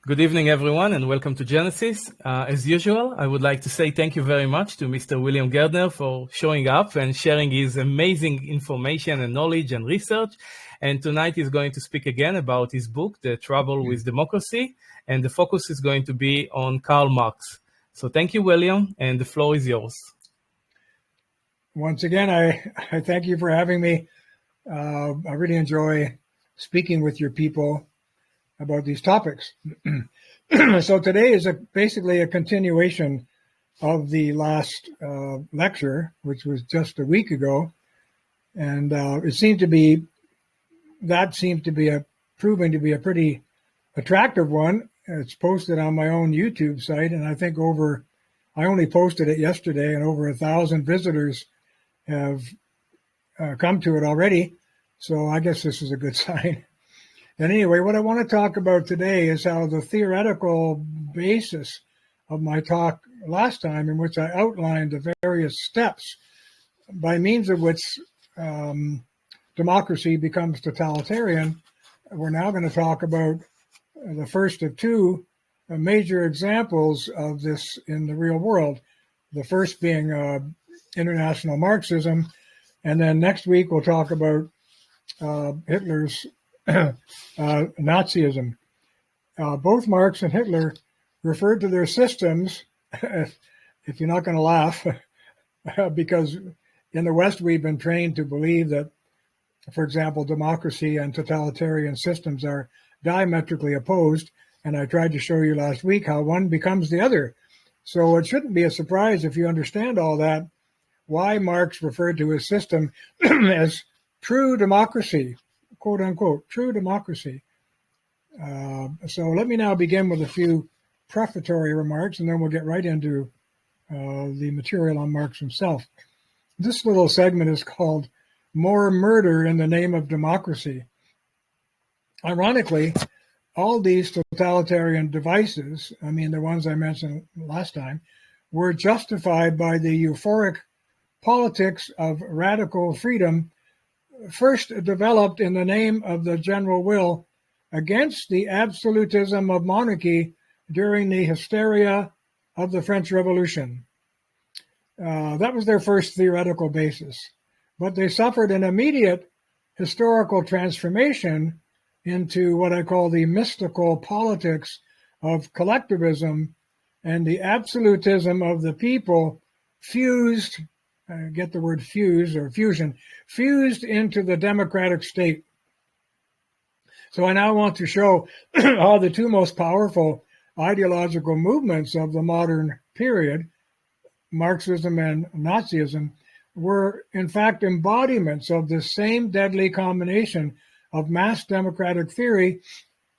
Good evening, everyone, and welcome to Genesis. As usual, I would like to say thank you very much to Mr. William Gairdner for showing up and sharing his amazing information and knowledge and research. And tonight he's going to speak again about his book, The Trouble with Democracy, and the focus is going to be on Karl Marx. So thank you, William, and the floor is yours. Once again, I thank you for having me. I really enjoy speaking with your people about these topics. So today is basically a continuation of the last lecture, which was just a week ago. And it seemed to be, proving to be a pretty attractive one. It's posted on my own YouTube site, and I think I only posted it yesterday, and over 1,000 visitors have come to it already. So I guess this is a good sign. And anyway, what I want to talk about today is how the theoretical basis of my talk last time, in which I outlined the various steps by means of which democracy becomes totalitarian, we're now going to talk about the first of two major examples of this in the real world. The first being International Marxism, and then next week we'll talk about Hitler's Nazism. Both Marx and Hitler referred to their systems, if you're not going to laugh, because in the West we've been trained to believe that, for example, democracy and totalitarian systems are diametrically opposed, and I tried to show you last week how one becomes the other. So it shouldn't be a surprise if you understand all that, why Marx referred to his system as true democracy, quote unquote, true democracy. So let me now begin with a few prefatory remarks, and then we'll get right into the material on Marx himself. This little segment is called More Murder in the Name of Democracy. Ironically, all these totalitarian devices, I mean the ones I mentioned last time, were justified by the euphoric politics of radical freedom, first developed in the name of the general will against the absolutism of monarchy during the hysteria of the French Revolution. That was their first theoretical basis. But they suffered an immediate historical transformation into what I call the mystical politics of collectivism and the absolutism of the people fused, get the word fuse or fusion, fused into the democratic state. So I now want to show how the two most powerful ideological movements of the modern period, Marxism and Nazism, were in fact embodiments of the same deadly combination of mass democratic theory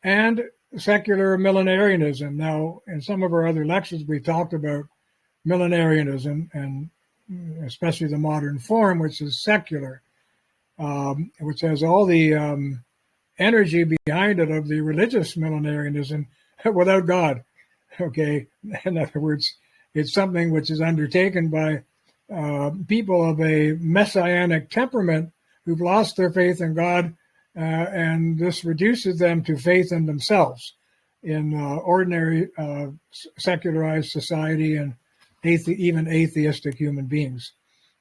and secular millenarianism. Now, in some of our other lectures, we talked about millenarianism, and especially the modern form, which is secular, which has all the energy behind it of the religious millenarianism without God. Okay, in other words, it's something which is undertaken by people of a messianic temperament who've lost their faith in God, and this reduces them to faith in themselves in ordinary secularized society and even atheistic human beings,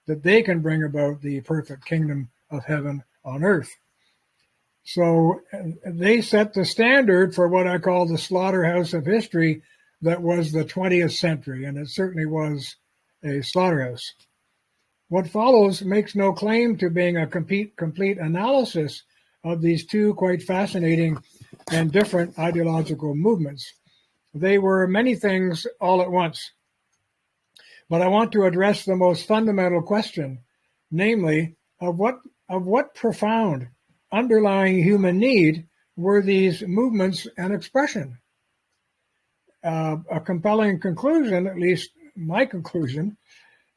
that they can bring about the perfect kingdom of heaven on earth. So they set the standard for what I call the slaughterhouse of history that was the 20th century, and it certainly was a slaughterhouse. What follows makes no claim to being a complete analysis of these two quite fascinating and different ideological movements. They were many things all at once. But I want to address the most fundamental question, namely, of what profound underlying human need were these movements an expression? A compelling conclusion, at least my conclusion,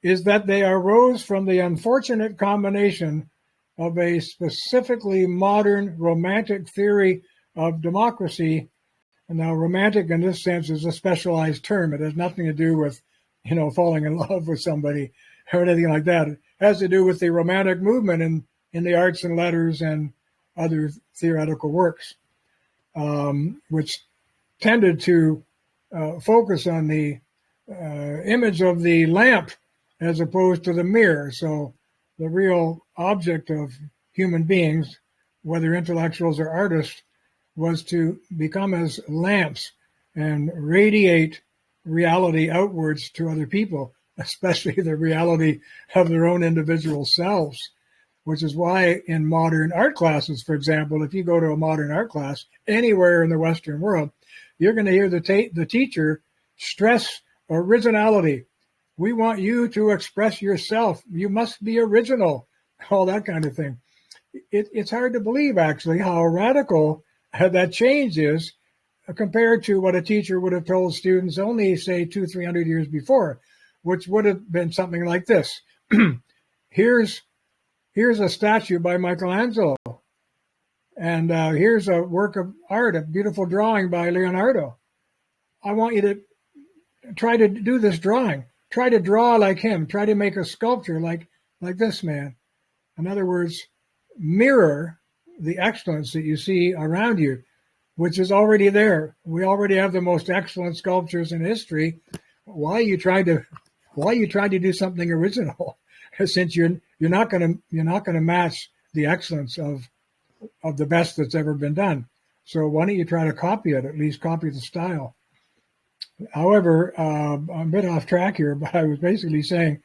is that they arose from the unfortunate combination of a specifically modern romantic theory of democracy. And now romantic in this sense is a specialized term. It has nothing to do with, falling in love with somebody or anything like that. It has to do with the romantic movement in the arts and letters and other theoretical works, which tended to focus on the image of the lamp as opposed to the mirror. So the real object of human beings, whether intellectuals or artists, was to become as lamps and radiate reality outwards to other people, especially the reality of their own individual selves, which is why in modern art classes, for example, if you go to a modern art class anywhere in the Western world, you're going to hear the teacher stress originality. We want you to express yourself. You must be original, all that kind of thing. It's hard to believe, actually, how radical that change is compared to what a teacher would have told students only, say, 200-300 years before, which would have been something like this. Here's a statue by Michelangelo, and here's a work of art, a beautiful drawing by Leonardo. I want you to try to do this drawing. Try to draw like him. Try to make a sculpture like this man. In other words, mirror the excellence that you see around you, which is already there. We already have the most excellent sculptures in history. Why are you trying to do something original? Since you're not going to match the excellence of the best that's ever been done. So why don't you try to copy it? At least copy the style. However, I'm a bit off track here, but I was basically saying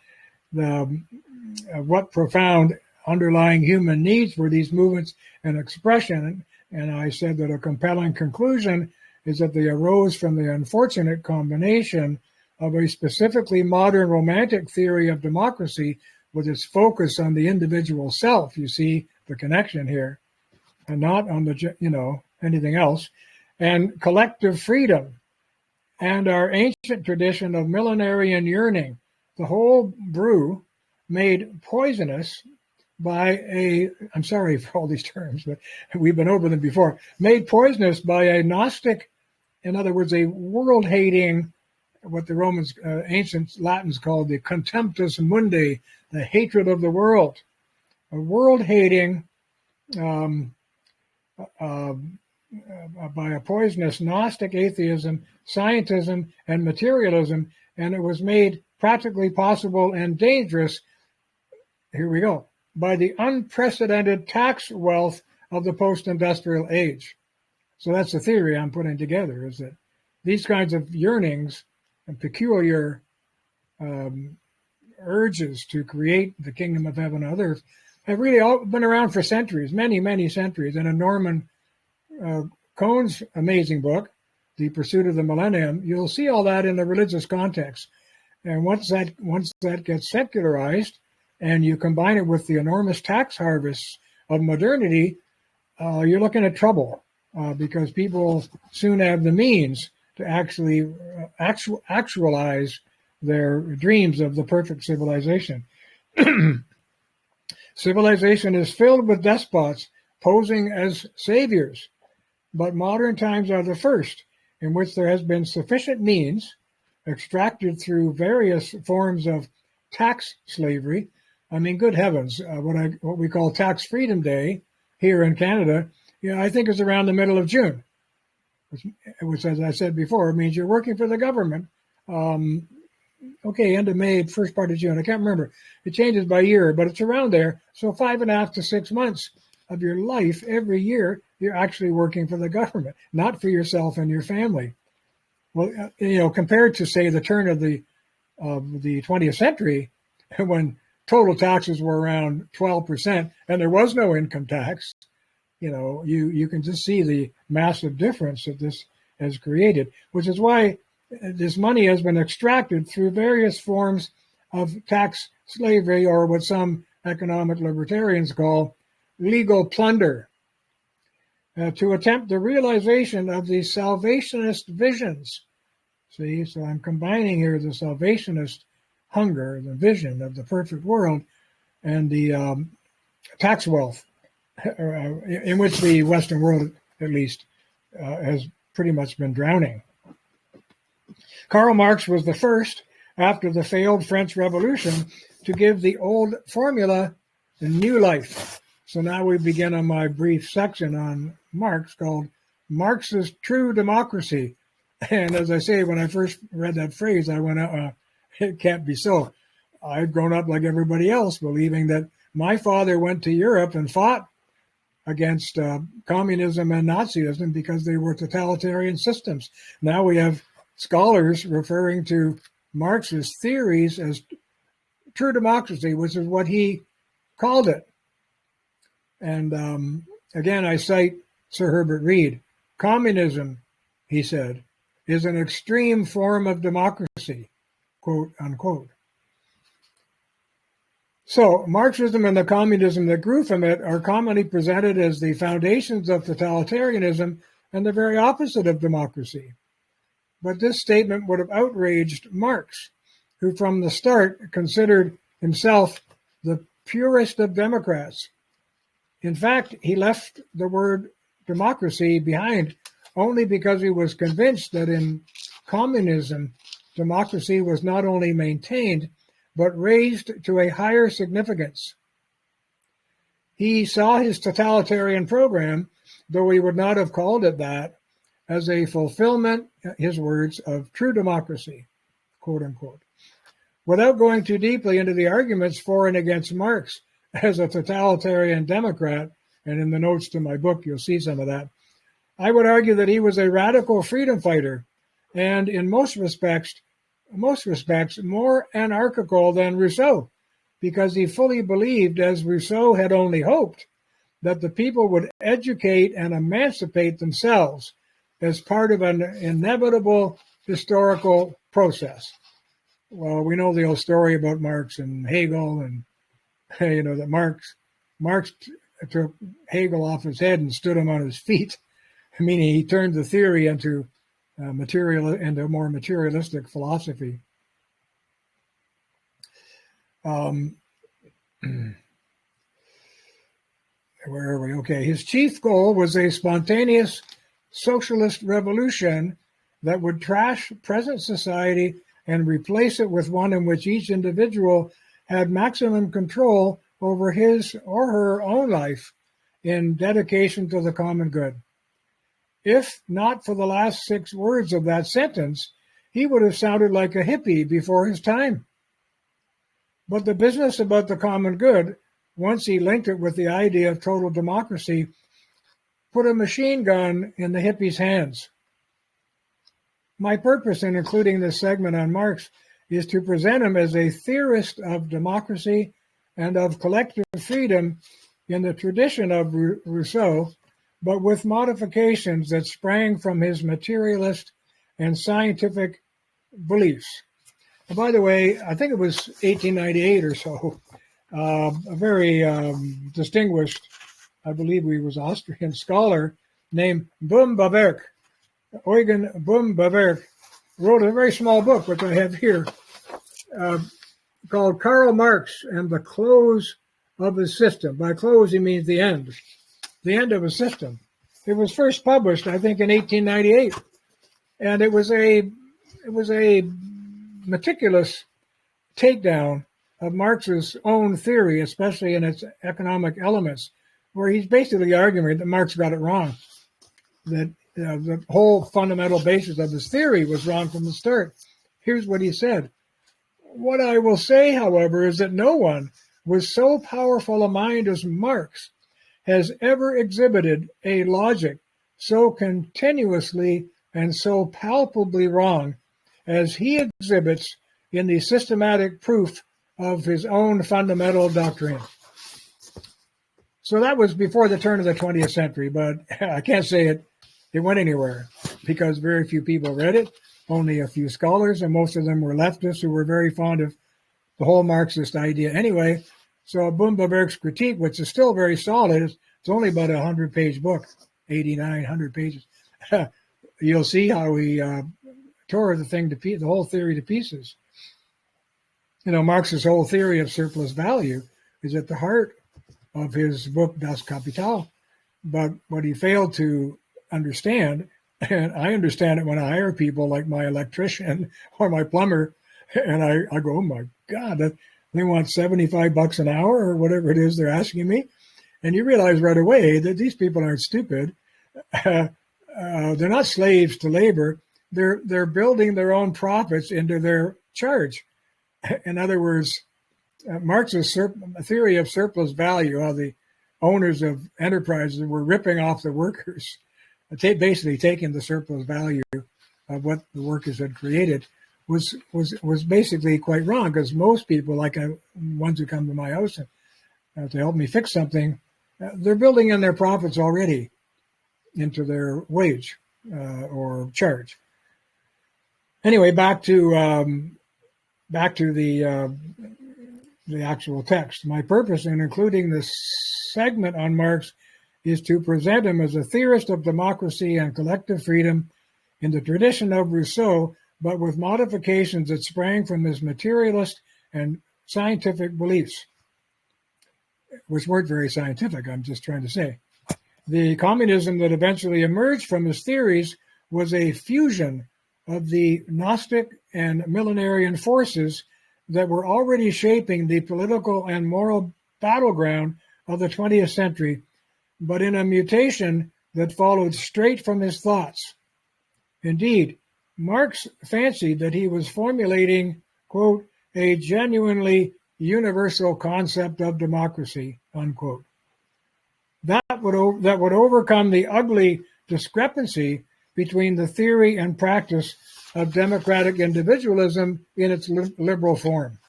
what profound underlying human needs were these movements and expression. And I said that a compelling conclusion is that they arose from the unfortunate combination of a specifically modern romantic theory of democracy with its focus on the individual self. You see the connection here, and not on the, anything else, and collective freedom, and our ancient tradition of millenarian yearning, the whole brew made poisonous by I'm sorry for all these terms, but we've been over them before, made poisonous by a Gnostic, in other words, a world-hating, what the Romans, ancient Latins called the contemptus mundi, the hatred of the world, a world-hating by a poisonous Gnostic atheism, scientism, and materialism, and it was made practically possible and dangerous, here we go, by the unprecedented tax wealth of the post-industrial age. So that's the theory I'm putting together, is that these kinds of yearnings and peculiar urges to create the kingdom of heaven on earth have really all been around for centuries, many, many centuries. And in Norman Cohn's amazing book, The Pursuit of the Millennium, you'll see all that in the religious context. And once that gets secularized, and you combine it with the enormous tax harvests of modernity, you're looking at trouble because people soon have the means to actually actualize their dreams of the perfect civilization. Civilization is filled with despots posing as saviors, but modern times are the first in which there has been sufficient means extracted through various forms of tax slavery. I mean, good heavens, what we call Tax Freedom Day here in Canada, I think is around the middle of June, which, as I said before, means you're working for the government. Okay, end of May, first part of June. I can't remember. It changes by year, but it's around there. So 5.5 to 6 months of your life every year, you're actually working for the government, not for yourself and your family. Well, compared to, say, the turn of the 20th century, when total taxes were around 12%, and there was no income tax. You can just see the massive difference that this has created, which is why this money has been extracted through various forms of tax slavery, or what some economic libertarians call legal plunder, to attempt the realization of the salvationist visions. See, so I'm combining here the salvationist hunger, the vision of the perfect world, and the tax wealth in which the Western world, at least, has pretty much been drowning. Karl Marx was the first, after the failed French Revolution, to give the old formula a new life. So now we begin on my brief section on Marx called Marx's True Democracy, And as I say, when I first read that phrase, I went, it can't be so. I've grown up like everybody else, believing that my father went to Europe and fought against communism and Nazism because they were totalitarian systems. Now we have scholars referring to Marx's theories as true democracy, which is what he called it. And again, I cite Sir Herbert Reed. Communism, he said, is an extreme form of democracy, quote unquote. So Marxism and the communism that grew from it are commonly presented as the foundations of totalitarianism and the very opposite of democracy. But this statement would have outraged Marx, who from the start considered himself the purest of Democrats. In fact, he left the word democracy behind only because he was convinced that in communism, democracy was not only maintained, but raised to a higher significance. He saw his totalitarian program, though he would not have called it that, as a fulfillment, his words, of true democracy, quote unquote. Without going too deeply into the arguments for and against Marx as a totalitarian Democrat, and in the notes to my book, you'll see some of that, I would argue that he was a radical freedom fighter, and in most respects, more anarchical than Rousseau, because he fully believed, as Rousseau had only hoped, that the people would educate and emancipate themselves as part of an inevitable historical process. Well, we know the old story about Marx and Hegel, and that Marx took Hegel off his head and stood him on his feet, meaning he turned the theory into more materialistic philosophy. Where are we? Okay. His chief goal was a spontaneous socialist revolution that would trash present society and replace it with one in which each individual had maximum control over his or her own life in dedication to the common good. If not for the last 6 words of that sentence, he would have sounded like a hippie before his time. But the business about the common good, once he linked it with the idea of total democracy, put a machine gun in the hippie's hands. My purpose in including this segment on Marx is to present him as a theorist of democracy and of collective freedom in the tradition of Rousseau, but with modifications that sprang from his materialist and scientific beliefs. And by the way, I think it was 1898 or so, a very distinguished, I believe he was Austrian scholar, named Böhm-Bawerk, Eugen Böhm-Bawerk, wrote a very small book, which I have here, called Karl Marx and the Close of His System. By close, he means the end of a system. It was first published, I think, in 1898, and it was a meticulous takedown of Marx's own theory, especially in its economic elements, where he's basically arguing that Marx got it wrong, that the whole fundamental basis of his theory was wrong from the start. Here's what he said. What I will say, however, is that no one with so powerful a mind as Marx has ever exhibited a logic so continuously and so palpably wrong as he exhibits in the systematic proof of his own fundamental doctrine. So that was before the turn of the 20th century, but I can't say it went anywhere because very few people read it, only a few scholars, and most of them were leftists who were very fond of the whole Marxist idea anyway. So Böhm-Bawerk's critique, which is still very solid, it's only about a 100-page book, 89, 100 pages. You'll see how he tore the whole theory to pieces. Marx's whole theory of surplus value is at the heart of his book, Das Kapital. But what he failed to understand, and I understand it when I hire people like my electrician or my plumber, and I go, oh my God, they want $75 an hour or whatever it is they're asking me. And you realize right away that these people aren't stupid. They're not slaves to labor. they're building their own profits into their charge. In other words, Marx's theory of surplus value, how the owners of enterprises were ripping off the workers, basically taking the surplus value of what the workers had created, was basically quite wrong, because most people, like ones who come to my house to help me fix something, they're building in their profits already into their wage or charge. Anyway, back to the actual text. My purpose in including this segment on Marx is to present him as a theorist of democracy and collective freedom in the tradition of Rousseau, but with modifications that sprang from his materialist and scientific beliefs, which weren't very scientific, I'm just trying to say. The communism that eventually emerged from his theories was a fusion of the Gnostic and millenarian forces that were already shaping the political and moral battleground of the 20th century, but in a mutation that followed straight from his thoughts. Indeed, Marx fancied that he was formulating, quote, a genuinely universal concept of democracy, unquote. That would overcome the ugly discrepancy between the theory and practice of democratic individualism in its liberal form,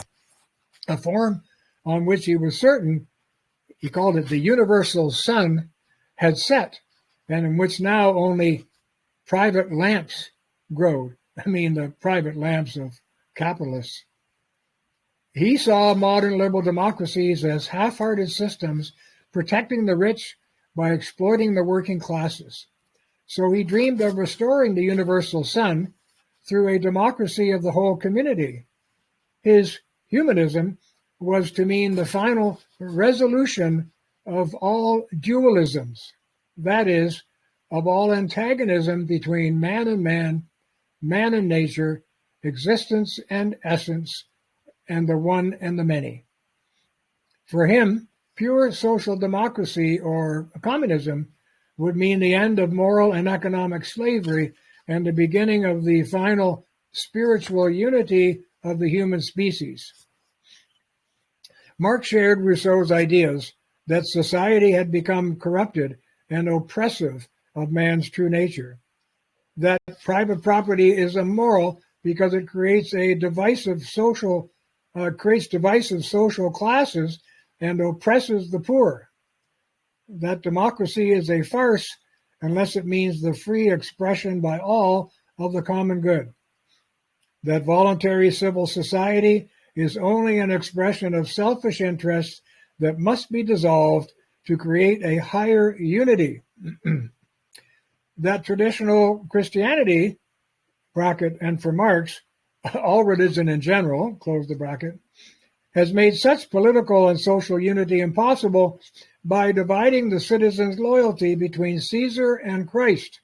a form on which he was certain, he called it the universal sun, had set, and in which now only private lamps glowed. I mean, the private lamps of capitalists. He saw modern liberal democracies as half-hearted systems protecting the rich by exploiting the working classes. So he dreamed of restoring the universal sun through a democracy of the whole community. His humanism was to mean the final resolution of all dualisms, that is, of all antagonism between man and man, man and nature, existence and essence, and the one and the many. For him, pure social democracy or communism would mean the end of moral and economic slavery and the beginning of the final spiritual unity of the human species. Marx shared Rousseau's ideas that society had become corrupted and oppressive of man's true nature, that private property is immoral because it creates divisive social classes and oppresses the poor, that democracy is a farce unless it means the free expression by all of the common good, that voluntary civil society is only an expression of selfish interests that must be dissolved to create a higher unity, that traditional Christianity, bracket, and for Marx, all religion in general, close the bracket, has made such political and social unity impossible by dividing the citizens' loyalty between Caesar and Christ.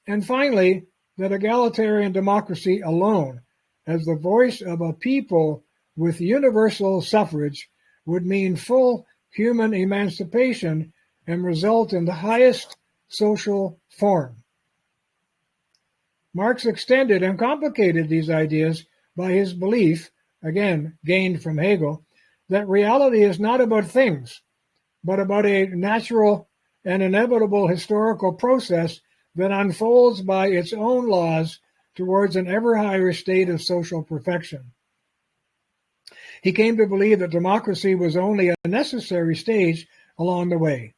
And finally, that egalitarian democracy alone, as the voice of a people with universal suffrage, would mean full human emancipation and result in the highest social form. Marx extended and complicated these ideas by his belief, again gained from Hegel, that reality is not about things, but about a natural and inevitable historical process that unfolds by its own laws towards an ever higher state of social perfection. He came to believe that democracy was only a necessary stage along the way,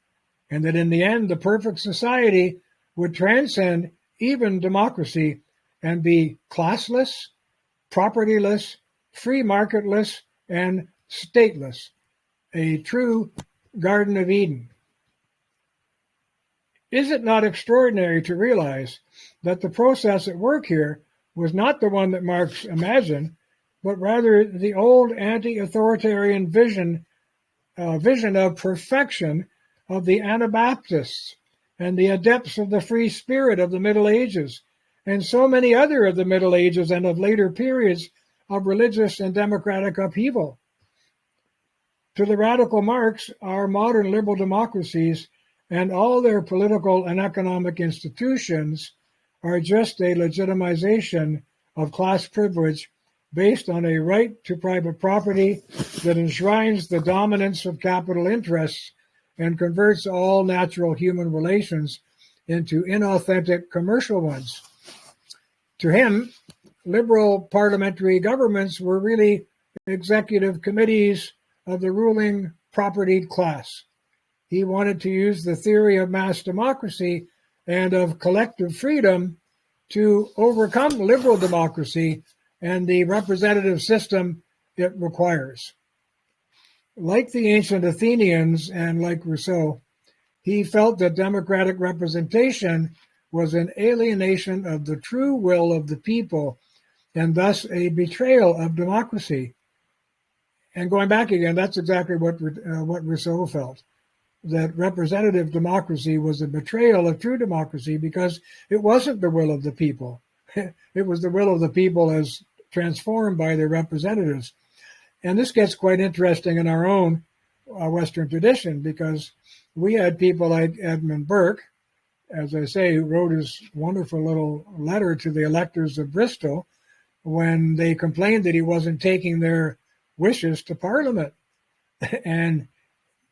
and that in the end the perfect society would transcend even democracy and be classless, propertyless, free marketless, and stateless, a true Garden of Eden. Is it not extraordinary to realize that the process at work here was not the one that Marx imagined, but rather the old anti-authoritarian vision of perfection of the Anabaptists and the adepts of the free spirit of the Middle Ages, and so many other of the Middle Ages and of later periods of religious and democratic upheaval? To the radical Marx, our modern liberal democracies and all their political and economic institutions are just a legitimization of class privilege based on a right to private property that enshrines the dominance of capital interests and converts all natural human relations into inauthentic commercial ones. To him, liberal parliamentary governments were really executive committees of the ruling propertied class. He wanted to use the theory of mass democracy and of collective freedom to overcome liberal democracy and the representative system it requires. Like the ancient Athenians and like Rousseau, he felt that democratic representation was an alienation of the true will of the people and thus a betrayal of democracy. And going back again, that's exactly what Rousseau felt, that representative democracy was a betrayal of true democracy because it wasn't the will of the people. It was the will of the people as transformed by their representatives. And this gets quite interesting in our own Western tradition because we had people like Edmund Burke, as I say, who wrote his wonderful little letter to the electors of Bristol when they complained that he wasn't taking their wishes to Parliament. And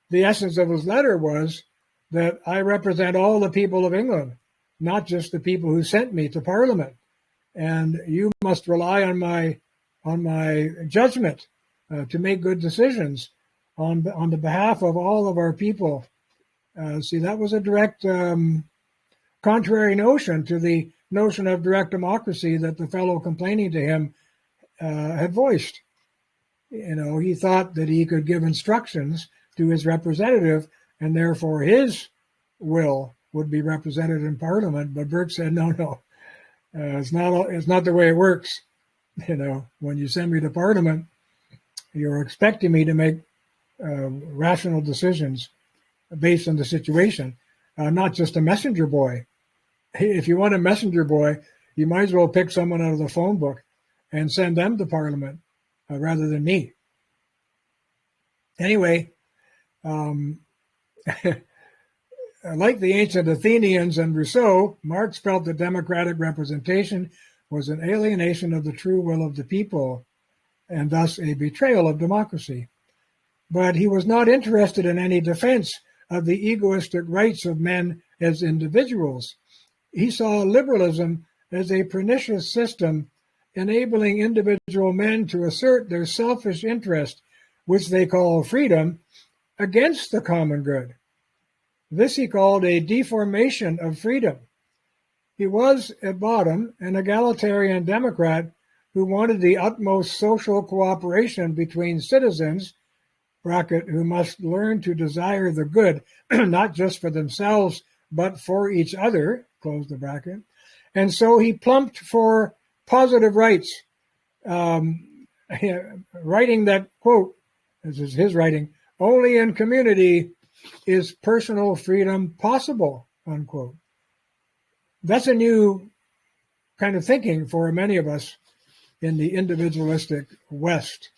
the essence of his letter was that I represent all the people of England, not just the people who sent me to Parliament. And you must rely on my judgment to make good decisions on the behalf of all of our people. See, that was a direct contrary notion to the notion of direct democracy that the fellow complaining to him had voiced. You know, he thought that he could give instructions to his representative and therefore his will would be represented in Parliament. But Burke said, no, it's not the way it works. You know, when you send me to Parliament, you're expecting me to make rational decisions based on the situation, not just a messenger boy. If you want a messenger boy, you might as well pick someone out of the phone book and send them to Parliament rather than me. Anyway, like the ancient Athenians and Rousseau, Marx felt that democratic representation was an alienation of the true will of the people and thus a betrayal of democracy. But he was not interested in any defense of the egoistic rights of men as individuals. He saw liberalism as a pernicious system enabling individual men to assert their selfish interest, which they call freedom, against the common good. This he called a deformation of freedom. He was, at bottom, an egalitarian Democrat who wanted the utmost social cooperation between citizens, bracket, who must learn to desire the good, not just for themselves, but for each other, close the bracket. And so he plumped for positive rights, writing that, quote, this is his writing, only in community is personal freedom possible, unquote. That's a new kind of thinking for many of us in the individualistic West,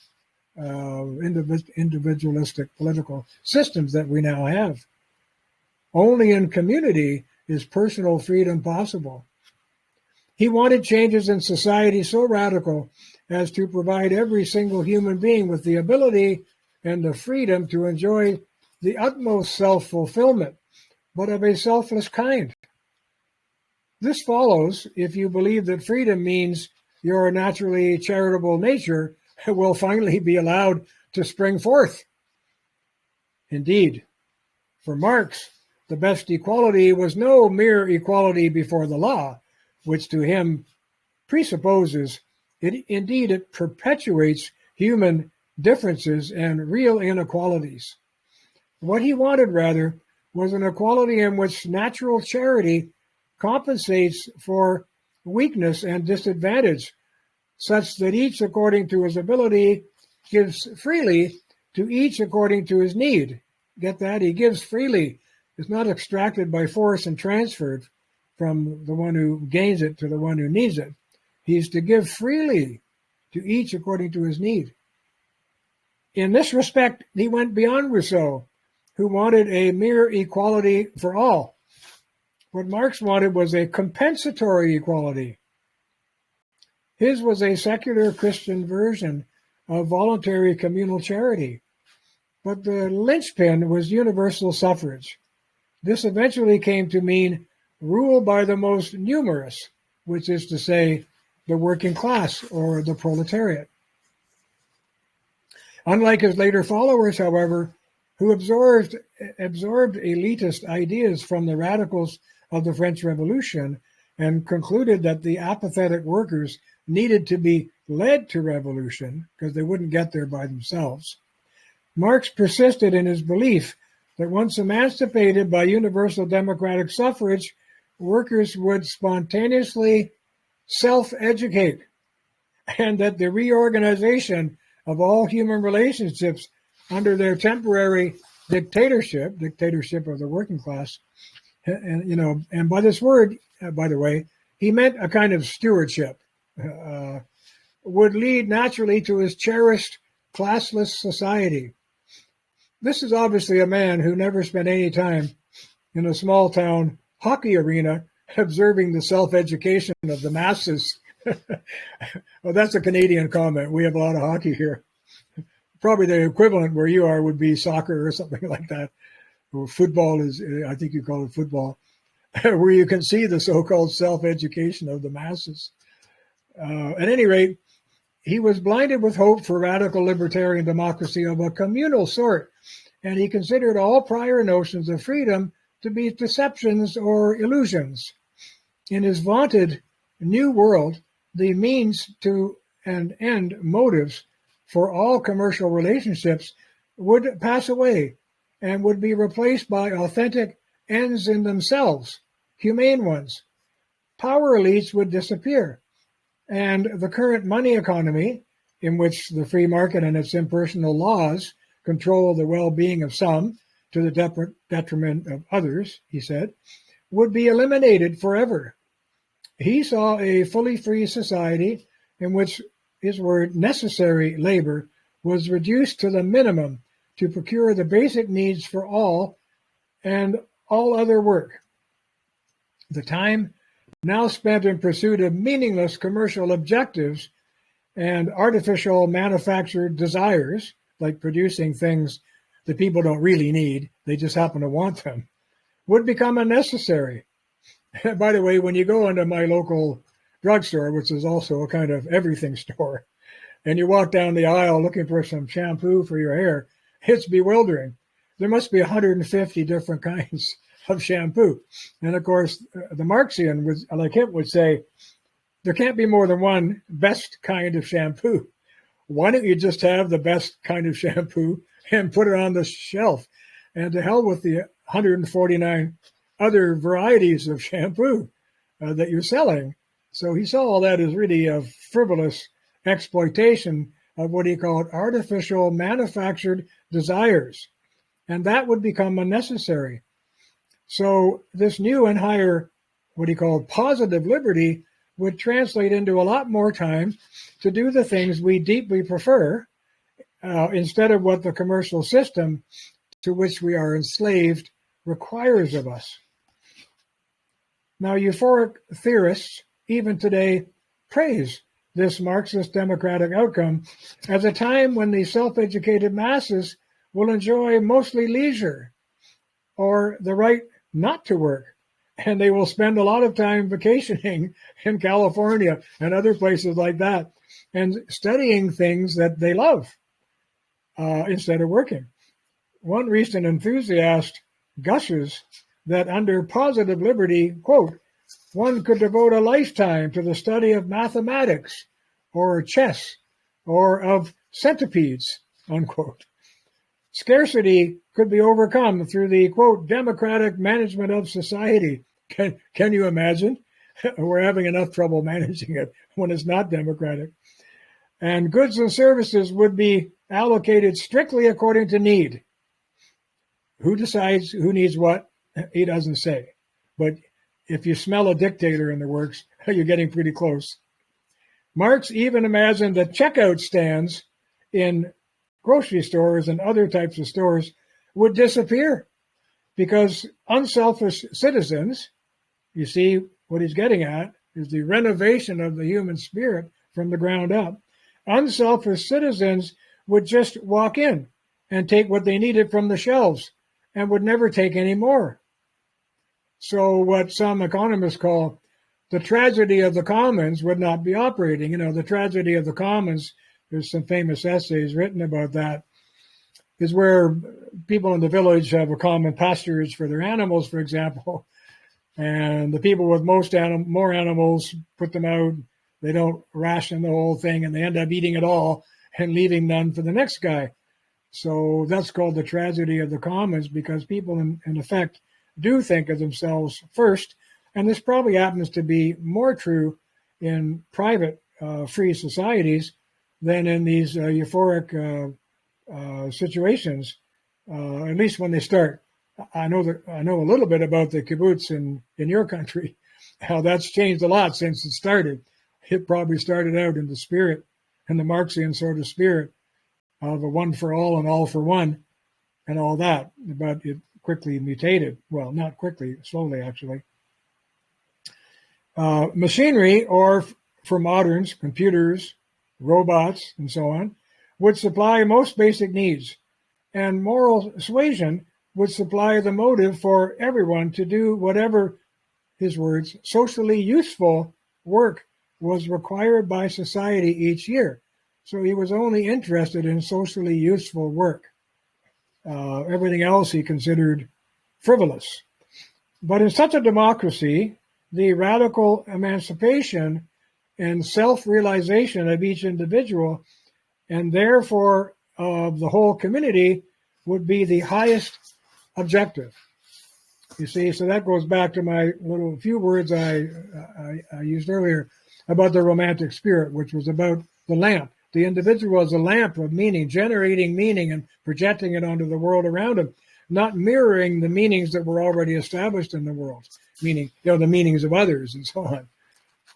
individualistic political systems that we now have. Only in community is personal freedom possible. He wanted changes in society so radical as to provide every single human being with the ability and the freedom to enjoy the utmost self-fulfillment, but of a selfless kind. This follows if you believe that freedom means your naturally charitable nature will finally be allowed to spring forth. Indeed, for Marx, the best equality was no mere equality before the law, which to him presupposes, it perpetuates human differences and real inequalities. What he wanted, rather, was an equality in which natural charity compensates for weakness and disadvantage, such that each according to his ability gives freely to each according to his need. Get that? He gives freely. It's not extracted by force and transferred from the one who gains it to the one who needs it. He's to give freely to each according to his need. In this respect, he went beyond Rousseau, who wanted a mere equality for all. What Marx wanted was a compensatory equality. His was a secular Christian version of voluntary communal charity. But the linchpin was universal suffrage. This eventually came to mean rule by the most numerous, which is to say, the working class or the proletariat. Unlike his later followers, however, who absorbed elitist ideas from the radicals of the French Revolution and concluded that the apathetic workers needed to be led to revolution because they wouldn't get there by themselves, Marx persisted in his belief that once emancipated by universal democratic suffrage, workers would spontaneously self-educate, and that the reorganization of all human relationships under their temporary dictatorship of the working class, and by this word, by the way, he meant a kind of stewardship, would lead naturally to his cherished classless society. This is obviously a man who never spent any time in a small town hockey arena observing the self-education of the masses. Well, that's a Canadian comment. We have a lot of hockey here. Probably the equivalent where you are would be soccer or something like that. Or football is, I think you call it football, where you can see the so-called self-education of the masses. At any rate, he was blinded with hope for radical libertarian democracy of a communal sort, and he considered all prior notions of freedom to be deceptions or illusions. In his vaunted new world, the means to and end motives for all commercial relationships would pass away and would be replaced by authentic ends in themselves, humane ones. Power elites would disappear, and the current money economy, in which the free market and its impersonal laws control the well-being of some to the detriment of others, he said, would be eliminated forever. He saw a fully free society in which his word necessary labor was reduced to the minimum to procure the basic needs for all and all other work. The time now spent in pursuit of meaningless commercial objectives and artificial manufactured desires, like producing things that people don't really need, they just happen to want them, would become unnecessary. By the way, when you go into my local drugstore, which is also a kind of everything store, and you walk down the aisle looking for some shampoo for your hair, it's bewildering. There must be 150 different kinds of shampoo. And of course, the Marxian, like him, would say, there can't be more than one best kind of shampoo. Why don't you just have the best kind of shampoo and put it on the shelf? And to hell with the 149 other varieties of shampoo that you're selling. So he saw all that as really a frivolous exploitation of what he called artificial manufactured desires. And that would become unnecessary. So this new and higher, what he called positive liberty, would translate into a lot more time to do the things we deeply prefer instead of what the commercial system to which we are enslaved requires of us. Now, euphoric theorists, even today, praise this Marxist democratic outcome as a time when the self-educated masses will enjoy mostly leisure or the right not to work. And they will spend a lot of time vacationing in California and other places like that and studying things that they love instead of working. One recent enthusiast gushes that under positive liberty, quote, one could devote a lifetime to the study of mathematics or chess or of centipedes, unquote. Scarcity could be overcome through the, quote, democratic management of society. Can you imagine? We're having enough trouble managing it when it's not democratic. And goods and services would be allocated strictly according to need. Who decides who needs what? He doesn't say. But if you smell a dictator in the works, you're getting pretty close. Marx even imagined that checkout stands in grocery stores and other types of stores would disappear because unselfish citizens You see, what he's getting at is the renovation of the human spirit from the ground up. Unselfish citizens would just walk in and take what they needed from the shelves and would never take any more. So what some economists call the tragedy of the commons would not be operating. You know, the tragedy of the commons, there's some famous essays written about that, is where people in the village have a common pasturage for their animals, for example, and the people with more animals put them out. They don't ration the whole thing, and they end up eating it all and leaving none for the next guy. So that's called the tragedy of the commons, because people, in effect, do think of themselves first. And this probably happens to be more true in private free societies than in these euphoric situations, at least when they start. I know a little bit about the kibbutz in your country, how that's changed a lot since it started. It probably started out in the spirit, in the Marxian sort of spirit of a one for all and all for one and all that, but it quickly mutated. Well, not quickly, slowly actually. Machinery, or for moderns, computers, robots, and so on, would supply most basic needs, and moral suasion would supply the motive for everyone to do whatever, his words, socially useful work was required by society each year. So he was only interested in socially useful work. Everything else he considered frivolous. But in such a democracy, the radical emancipation and self-realization of each individual, and therefore of the whole community, would be the highest objective. You see, so that goes back to my little few words I used earlier about the romantic spirit, which was about the lamp. The individual is a lamp of meaning, generating meaning and projecting it onto the world around him, not mirroring the meanings that were already established in the world, meaning, the meanings of others and so on.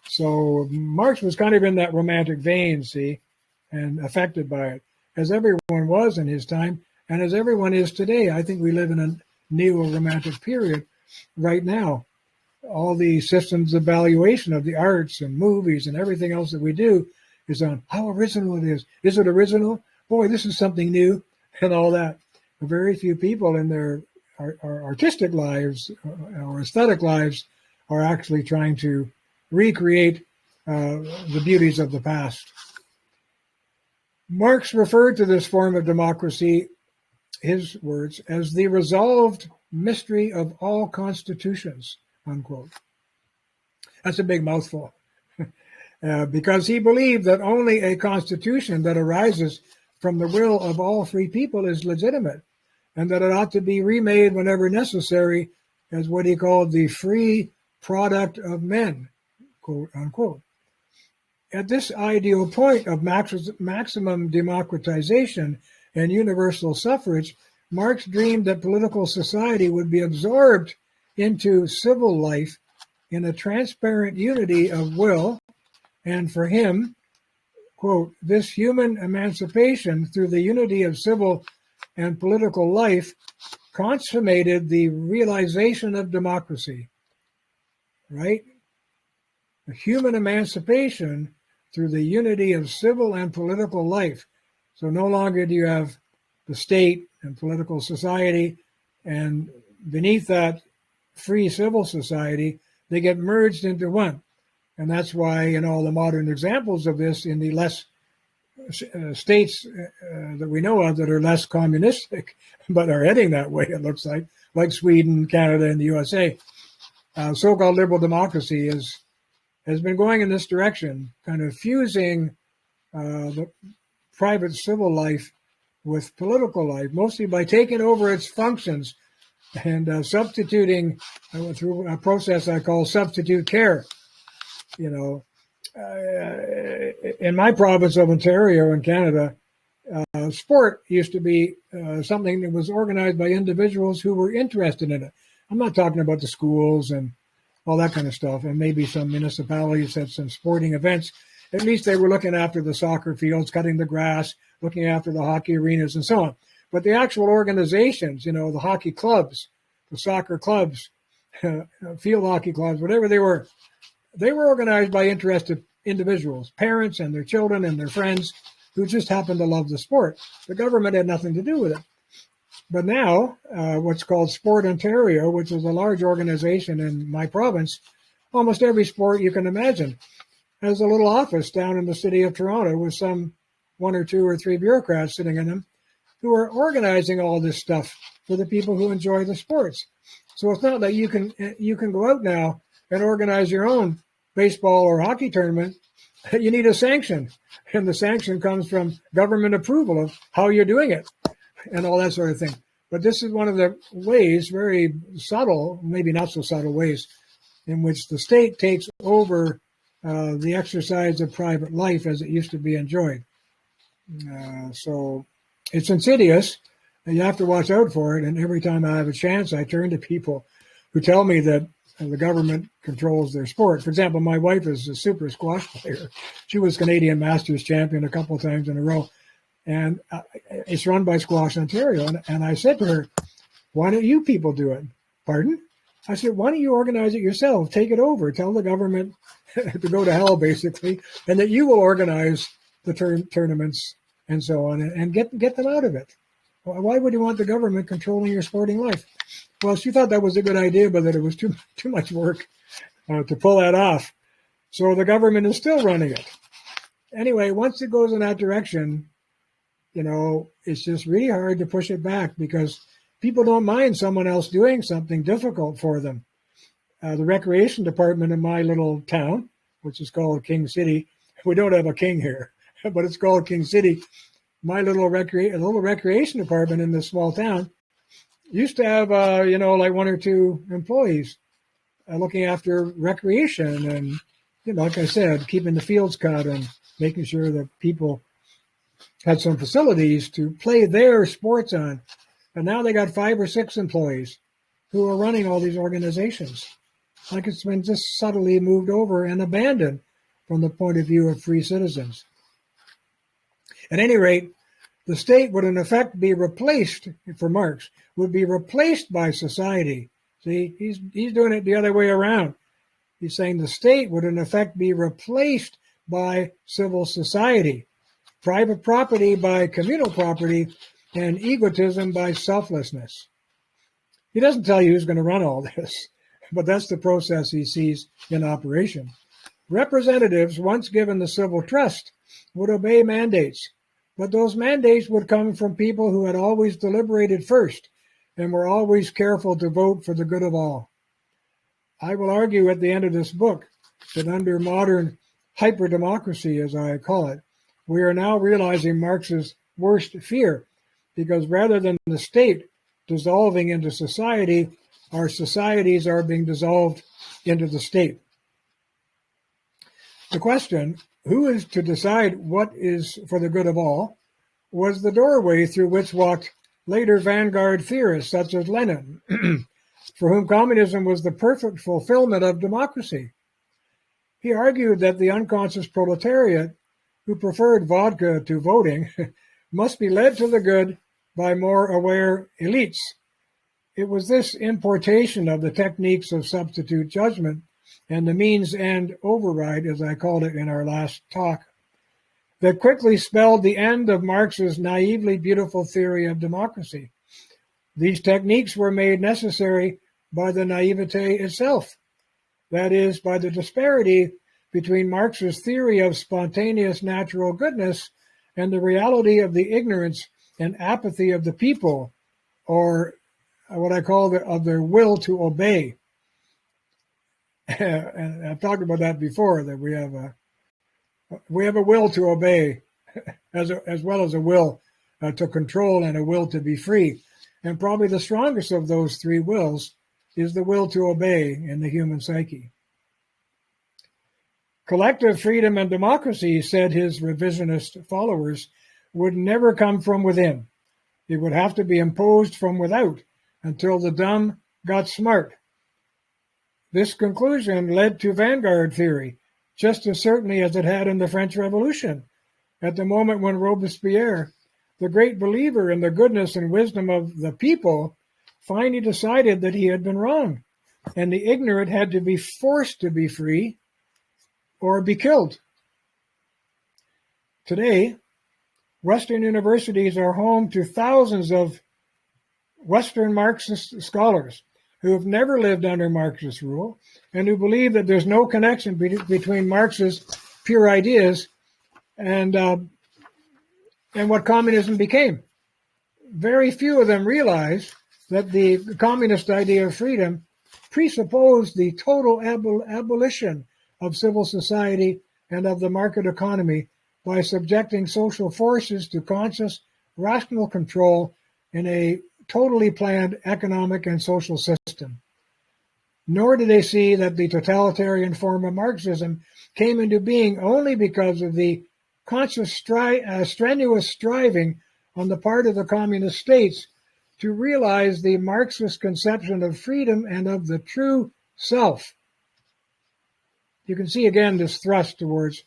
So Marx was kind of in that romantic vein, see, and affected by it, as everyone was in his time, and as everyone is today. I think we live in a neo-romantic period right now. All the systems of valuation of the arts and movies and everything else that we do is on how original it is. Is it original? Boy, this is something new, and all that. Very few people in their artistic lives or aesthetic lives are actually trying to recreate the beauties of the past. Marx referred to this form of democracy, his words, as the resolved mystery of all constitutions, unquote. That's a big mouthful. Because he believed that only a constitution that arises from the will of all free people is legitimate, and that it ought to be remade whenever necessary as what he called the free product of men, quote unquote. At this ideal point of maximum democratization and universal suffrage, Marx dreamed that political society would be absorbed into civil life in a transparent unity of will, and for him, quote, this human emancipation through the unity of civil and political life consummated the realization of democracy, right? A human emancipation through the unity of civil and political life. So no longer do you have the state and political society, and beneath that free civil society, they get merged into one. And that's why in all the modern examples of this, in the less states that we know of that are less communistic, but are heading that way, it looks like Sweden, Canada, and the USA, so-called liberal democracy has been going in this direction, kind of fusing the private civil life with political life, mostly by taking over its functions and substituting through a process I call substitute care. You know, in my province of Ontario in Canada, sport used to be something that was organized by individuals who were interested in it. I'm not talking about the schools and all that kind of stuff, and maybe some municipalities had some sporting events. At least they were looking after the soccer fields, cutting the grass, looking after the hockey arenas and so on. But the actual organizations, the hockey clubs, the soccer clubs, field hockey clubs, whatever they were organized by interested individuals, parents and their children and their friends who just happened to love the sport. The government had nothing to do with it. But now, what's called Sport Ontario, which is a large organization in my province, almost every sport you can imagine, has a little office down in the city of Toronto with some 1 or 2 or 3 bureaucrats sitting in them who are organizing all this stuff for the people who enjoy the sports. So it's not that you can go out now and organize your own baseball or hockey tournament. You need a sanction, and the sanction comes from government approval of how you're doing it and all that sort of thing. But this is one of the ways, very subtle, maybe not so subtle ways, in which the state takes over the exercise of private life as it used to be enjoyed. So it's insidious, and you have to watch out for it. And every time I have a chance, I turn to people who tell me that the government controls their sport. For example, my wife is a super squash player. She was Canadian Masters champion a couple of times in a row. And it's run by Squash Ontario. And I said to her, why don't you people do it? Pardon? I said, why don't you organize it yourself? Take it over. Tell the government to go to hell, basically, and that you will organize the tournaments and so on and get them out of it. Why would you want the government controlling your sporting life? Well, she thought that was a good idea, but that it was too much work to pull that off. So the government is still running it. Anyway, once it goes in that direction, it's just really hard to push it back because people don't mind someone else doing something difficult for them. The recreation department in my little town, which is called King City, we don't have a king here, but it's called King City. My little recreation department in this small town used to have, like 1 or 2 employees looking after recreation and, like I said, keeping the fields cut and making sure that people had some facilities to play their sports on. And now they got 5 or 6 employees who are running all these organizations. Like it's been just subtly moved over and abandoned from the point of view of free citizens. At any rate, the state would in effect be replaced, for Marx, would be replaced by society. See, he's doing it the other way around. He's saying the state would in effect be replaced by civil society, private property by communal property, and egotism by selflessness. He doesn't tell you who's going to run all this, but that's the process he sees in operation. Representatives, once given the civil trust, would obey mandates, but those mandates would come from people who had always deliberated first and were always careful to vote for the good of all. I will argue at the end of this book that under modern hyper-democracy, as I call it, we are now realizing Marx's worst fear, because rather than the state dissolving into society, our societies are being dissolved into the state. The question, who is to decide what is for the good of all, was the doorway through which walked later vanguard theorists such as Lenin, for whom communism was the perfect fulfillment of democracy. He argued that the unconscious proletariat, who preferred vodka to voting, must be led to the good by more aware elites. It was this importation of the techniques of substitute judgment and the means-end override, as I called it in our last talk, that quickly spelled the end of Marx's naively beautiful theory of democracy. These techniques were made necessary by the naivete itself, that is, by the disparity between Marx's theory of spontaneous natural goodness and the reality of the ignorance and apathy of the people, or what I call of their will to obey. And I've talked about that before, that we have a will to obey as well as a will to control and a will to be free. And probably the strongest of those 3 wills is the will to obey in the human psyche. Collective freedom and democracy, said his revisionist followers, would never come from within. It would have to be imposed from without until the dumb got smart. This conclusion led to vanguard theory, just as certainly as it had in the French Revolution, at the moment when Robespierre, the great believer in the goodness and wisdom of the people, finally decided that he had been wrong. and the ignorant had to be forced to be free or be killed. Today, Western universities are home to thousands of Western Marxist scholars who have never lived under Marxist rule and who believe that there's no connection between Marx's pure ideas and what communism became. Very few of them realize that the communist idea of freedom presupposed the total abolition of civil society and of the market economy by subjecting social forces to conscious, rational control in a totally planned economic and social system. Nor do they see that the totalitarian form of Marxism came into being only because of the conscious, strenuous striving on the part of the communist states to realize the Marxist conception of freedom and of the true self. You can see again this thrust towards,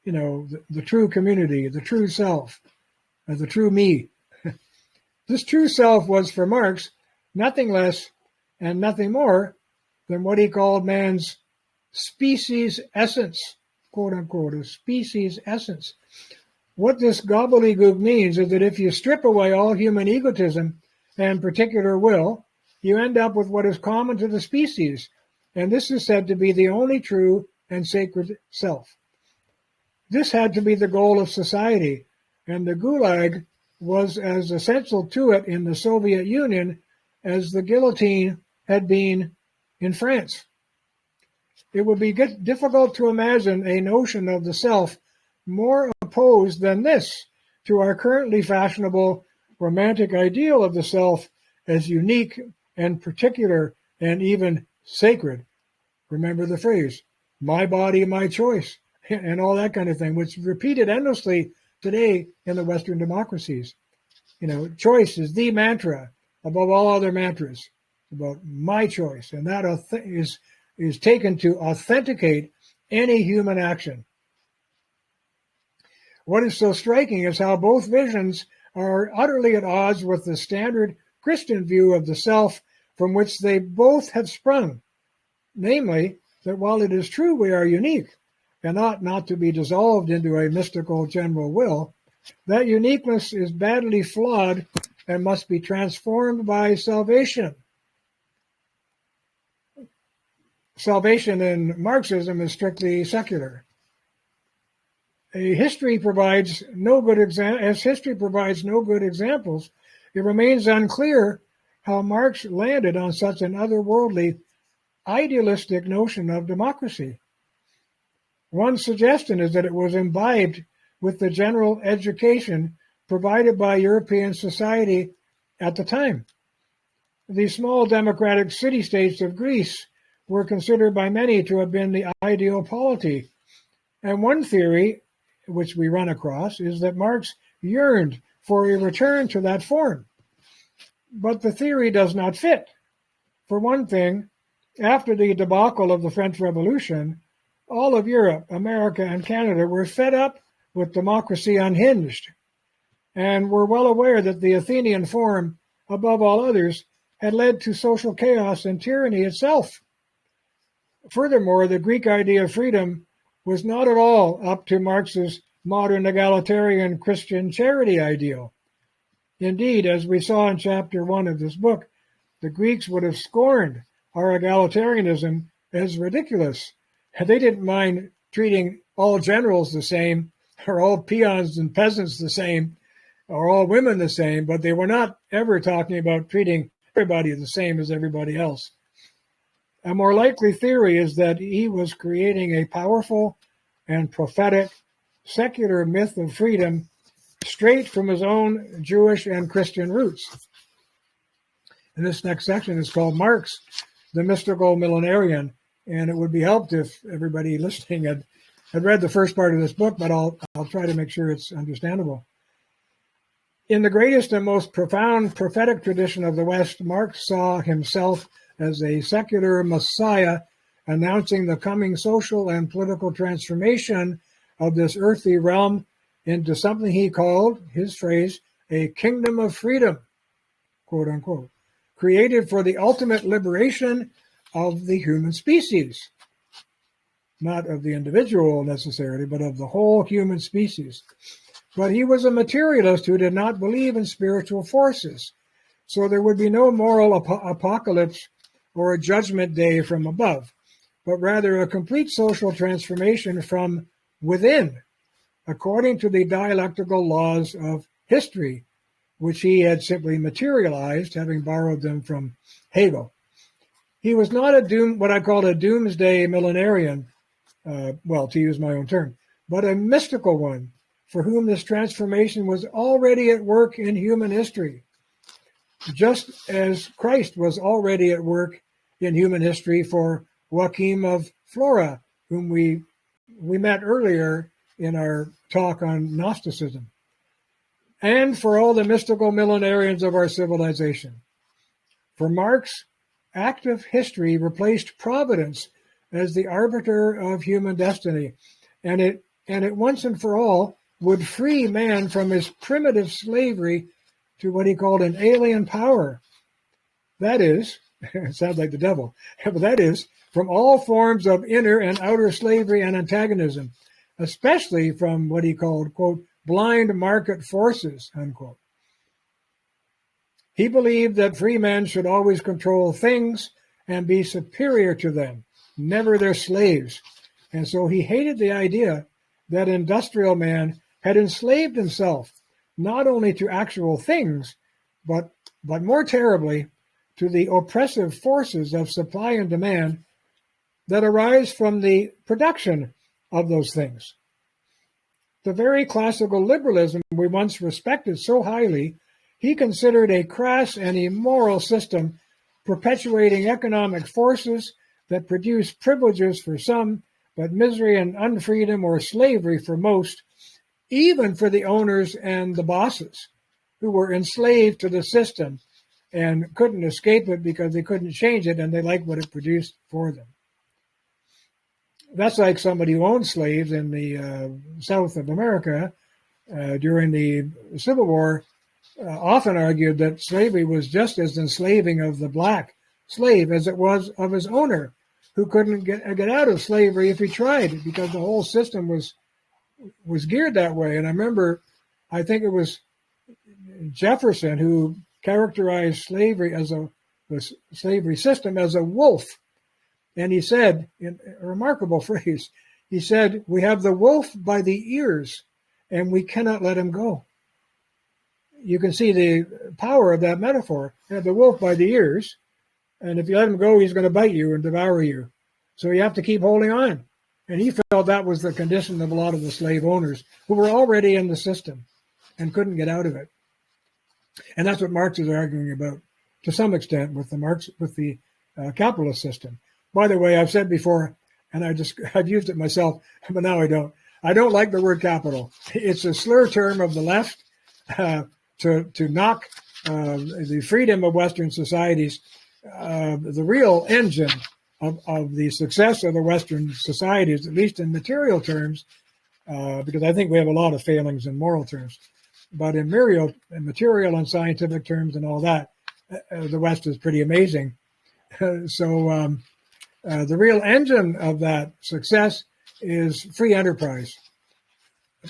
the true community, the true self, the true me. This true self was for Marx nothing less and nothing more than what he called man's species essence, quote unquote, a species essence. What this gobbledygook means is that if you strip away all human egotism and particular will, you end up with what is common to the species, and this is said to be the only true and sacred self. This had to be the goal of society, and the Gulag was as essential to it in the Soviet Union as the guillotine had been in France. It would be difficult to imagine a notion of the self more opposed than this to our currently fashionable romantic ideal of the self as unique and particular and even sacred. Remember the phrase, my body, my choice, and all that kind of thing, which is repeated endlessly today in the Western democracies. Choice is the mantra above all other mantras about my choice, and that is taken to authenticate any human action. What is so striking is how both visions are utterly at odds with the standard Christian view of the self from which they both have sprung, namely, that while it is true we are unique and ought not to be dissolved into a mystical general will, that uniqueness is badly flawed and must be transformed by salvation. Salvation in Marxism is strictly secular. History provides no good examples, it remains unclear how Marx landed on such an otherworldly, idealistic notion of democracy. One suggestion is that it was imbibed with the general education provided by European society at the time. The small democratic city-states of Greece were considered by many to have been the ideal polity. And one theory, which we run across, is that Marx yearned for a return to that form. But the theory does not fit. For one thing, after the debacle of the French Revolution, all of Europe, America, and Canada were fed up with democracy unhinged, and were well aware that the Athenian form, above all others, had led to social chaos and tyranny itself. Furthermore, the Greek idea of freedom was not at all up to Marx's modern egalitarian Christian charity ideal. Indeed, as we saw in chapter 1 of this book, the Greeks would have scorned our egalitarianism as ridiculous. They didn't mind treating all generals the same, or all peons and peasants the same, or all women the same, but they were not ever talking about treating everybody the same as everybody else. A more likely theory is that he was creating a powerful and prophetic secular myth of freedom straight from his own Jewish and Christian roots. And this next section is called Marx, the Mystical Millenarian, and it would be helpful if everybody listening had read the first part of this book, but I'll try to make sure it's understandable. In the greatest and most profound prophetic tradition of the West, Marx saw himself as a secular messiah announcing the coming social and political transformation of this earthly realm into something he called, his phrase, a kingdom of freedom, quote unquote, created for the ultimate liberation of the human species. Not of the individual necessarily, but of the whole human species. But he was a materialist who did not believe in spiritual forces. So there would be no moral apocalypse or a judgment day from above, but rather a complete social transformation from within, according to the dialectical laws of history, which he had simply materialized, having borrowed them from Hegel. He was not what I call a doomsday millenarian, to use my own term, but a mystical one for whom this transformation was already at work in human history, just as Christ was already at work in human history for Joachim of Flora, whom we met earlier in our talk on Gnosticism, and for all the mystical millenarians of our civilization. For Marx, active history replaced providence as the arbiter of human destiny, and it once and for all would free man from his primitive slavery to what he called an alien power. That is, it sounds like the devil, but that is, from all forms of inner and outer slavery and antagonism, especially from what he called, quote, blind market forces, unquote. He believed that free men should always control things and be superior to them, never their slaves. And so he hated the idea that industrial man had enslaved himself, not only to actual things, but more terribly, to the oppressive forces of supply and demand that arise from the production of those things. The very classical liberalism we once respected so highly, he considered a crass and immoral system perpetuating economic forces that produce privileges for some, but misery and unfreedom or slavery for most, even for the owners and the bosses, who were enslaved to the system and couldn't escape it because they couldn't change it and they liked what it produced for them. That's like somebody who owned slaves in the South of America during the Civil War often argued that slavery was just as enslaving of the black slave as it was of his owner, who couldn't get out of slavery if he tried, because the whole system was geared that way. And I remember, I think it was Jefferson who characterized slavery the slavery system as a wolf. And he said, in a remarkable phrase, he said, "We have the wolf by the ears and we cannot let him go." You can see the power of that metaphor. You have the wolf by the ears, and if you let him go, he's going to bite you and devour you. So you have to keep holding on. And he felt that was the condition of a lot of the slave owners who were already in the system and couldn't get out of it. And that's what Marx is arguing about to some extent with the capitalist system. By the way, I've said before, and I've used it myself, but now I don't. I don't like the word capital. It's a slur term of the left to knock the freedom of Western societies. The real engine of the success of the Western societies, at least in material terms, because I think we have a lot of failings in moral terms, but in material and scientific terms and all that, the West is pretty amazing. The real engine of that success is free enterprise.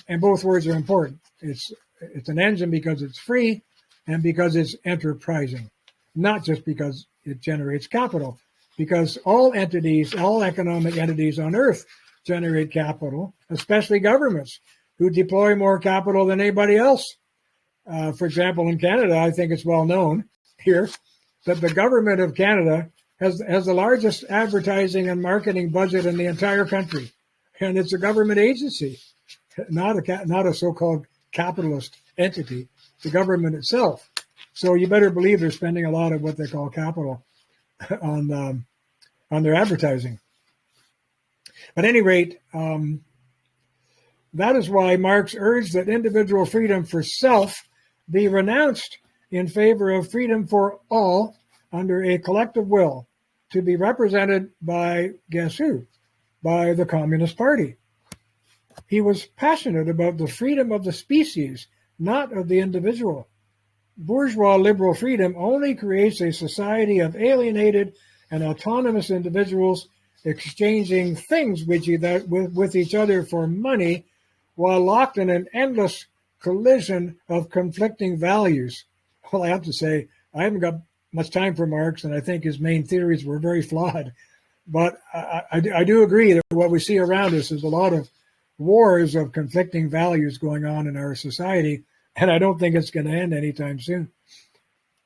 And both words are important. It's an engine because it's free and because it's enterprising, not just because it generates capital, because all economic entities on earth generate capital, especially governments who deploy more capital than anybody else. For example, in Canada, I think it's well known here that the government of Canada has the largest advertising and marketing budget in the entire country. And it's a government agency, not a so-called capitalist entity, the government itself. So you better believe they're spending a lot of what they call capital on their advertising. At any rate, that is why Marx urged that individual freedom for self be renounced in favor of freedom for all under a collective will to be represented by, guess who? By the Communist Party. He was passionate about the freedom of the species, not of the individual. Bourgeois liberal freedom only creates a society of alienated and autonomous individuals exchanging things with each other for money while locked in an endless collision of conflicting values. Well, I have to say, I haven't got much time for Marx, and I think his main theories were very flawed. But I do agree that what we see around us is a lot of wars of conflicting values going on in our society, and I don't think it's going to end anytime soon.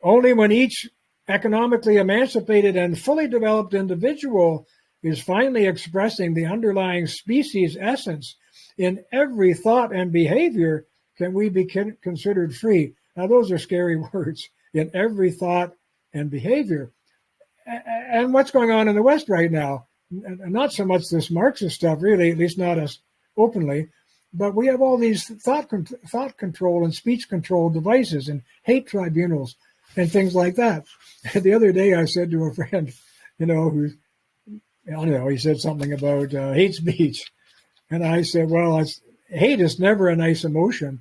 Only when each economically emancipated and fully developed individual is finally expressing the underlying species essence in every thought and behavior can we be considered free. Now, those are scary words, in every thought and behavior. And what's going on in the West right now, not so much this Marxist stuff, really, at least not as openly, but we have all these thought control and speech control devices and hate tribunals and things like that. The other day I said to a friend, who, I don't know, he said something about hate speech. And I said, well, hate is never a nice emotion,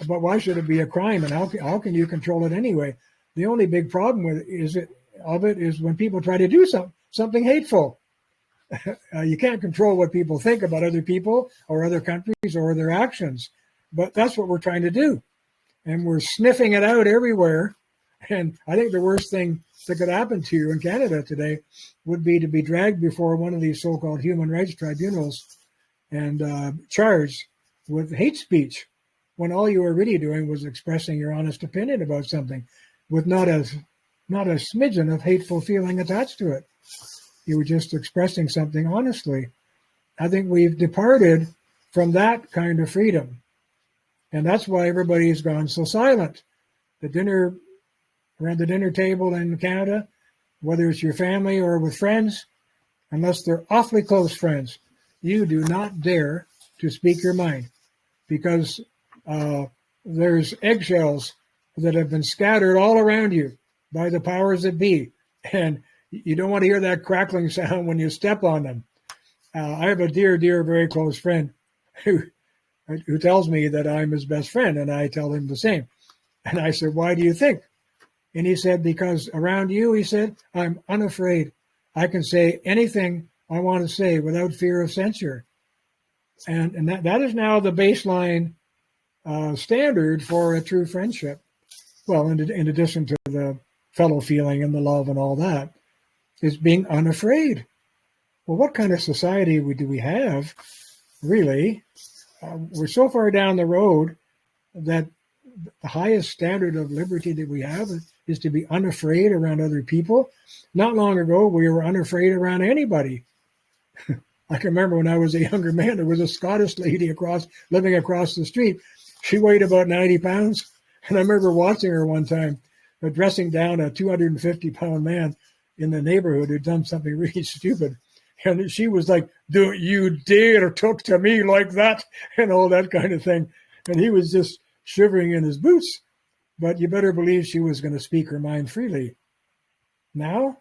but why should it be a crime? And how can you control it anyway? The only big problem with it is when people try to do something hateful. You can't control what people think about other people or other countries or their actions, but that's what we're trying to do. And we're sniffing it out everywhere. And I think the worst thing that could happen to you in Canada today would be to be dragged before one of these so-called human rights tribunals and charged with hate speech, when all you were really doing was expressing your honest opinion about something with not a smidgen of hateful feeling attached to it. You were just expressing something honestly. I think we've departed from that kind of freedom. And that's why everybody's gone so silent. Around the dinner table in Canada, whether it's your family or with friends, unless they're awfully close friends, you do not dare to speak your mind, because there's eggshells that have been scattered all around you by the powers that be. And you don't want to hear that crackling sound when you step on them. I have a dear, very close friend who tells me that I'm his best friend, and I tell him the same. And I said, why do you think? And he said, because around you, he said, I'm unafraid. I can say anything I want to say without fear of censure. And that is now the baseline standard for a true friendship. Well, in addition to the fellow feeling and the love and all that, is being unafraid. Well, what kind of society do we have, really? We're so far down the road that the highest standard of liberty that we have is to be unafraid around other people. Not long ago, we were unafraid around anybody. I can remember when I was a younger man, there was a Scottish lady living across the street. She weighed about 90 pounds. And I remember watching her one time, dressing down a 250-pound man in the neighborhood who'd done something really stupid. And she was like, don't you dare talk to me like that, and all that kind of thing. And he was just shivering in his boots. But you better believe she was going to speak her mind freely. Now,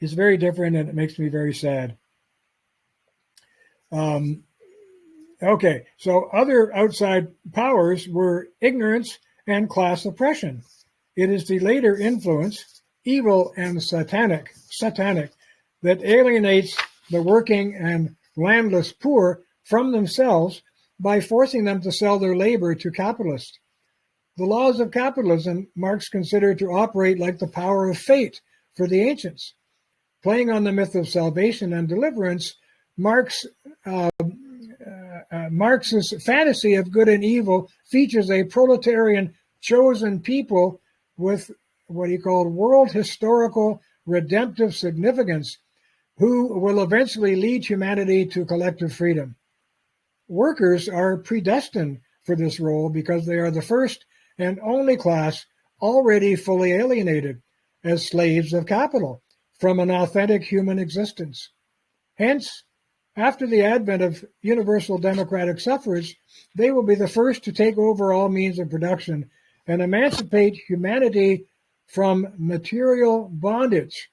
it's very different, and it makes me very sad. Okay, so other outside powers were ignorance and class oppression. It is the later influence, evil and satanic, that alienates the working and landless poor from themselves by forcing them to sell their labor to capitalists. The laws of capitalism Marx considered to operate like the power of fate for the ancients. Playing on the myth of salvation and deliverance, Marx's fantasy of good and evil features a proletarian chosen people with what he called world historical redemptive significance, who will eventually lead humanity to collective freedom. Workers are predestined for this role because they are the first and only class already fully alienated as slaves of capital from an authentic human existence. Hence, after the advent of universal democratic suffrage, they will be the first to take over all means of production and emancipate humanity from material bondage.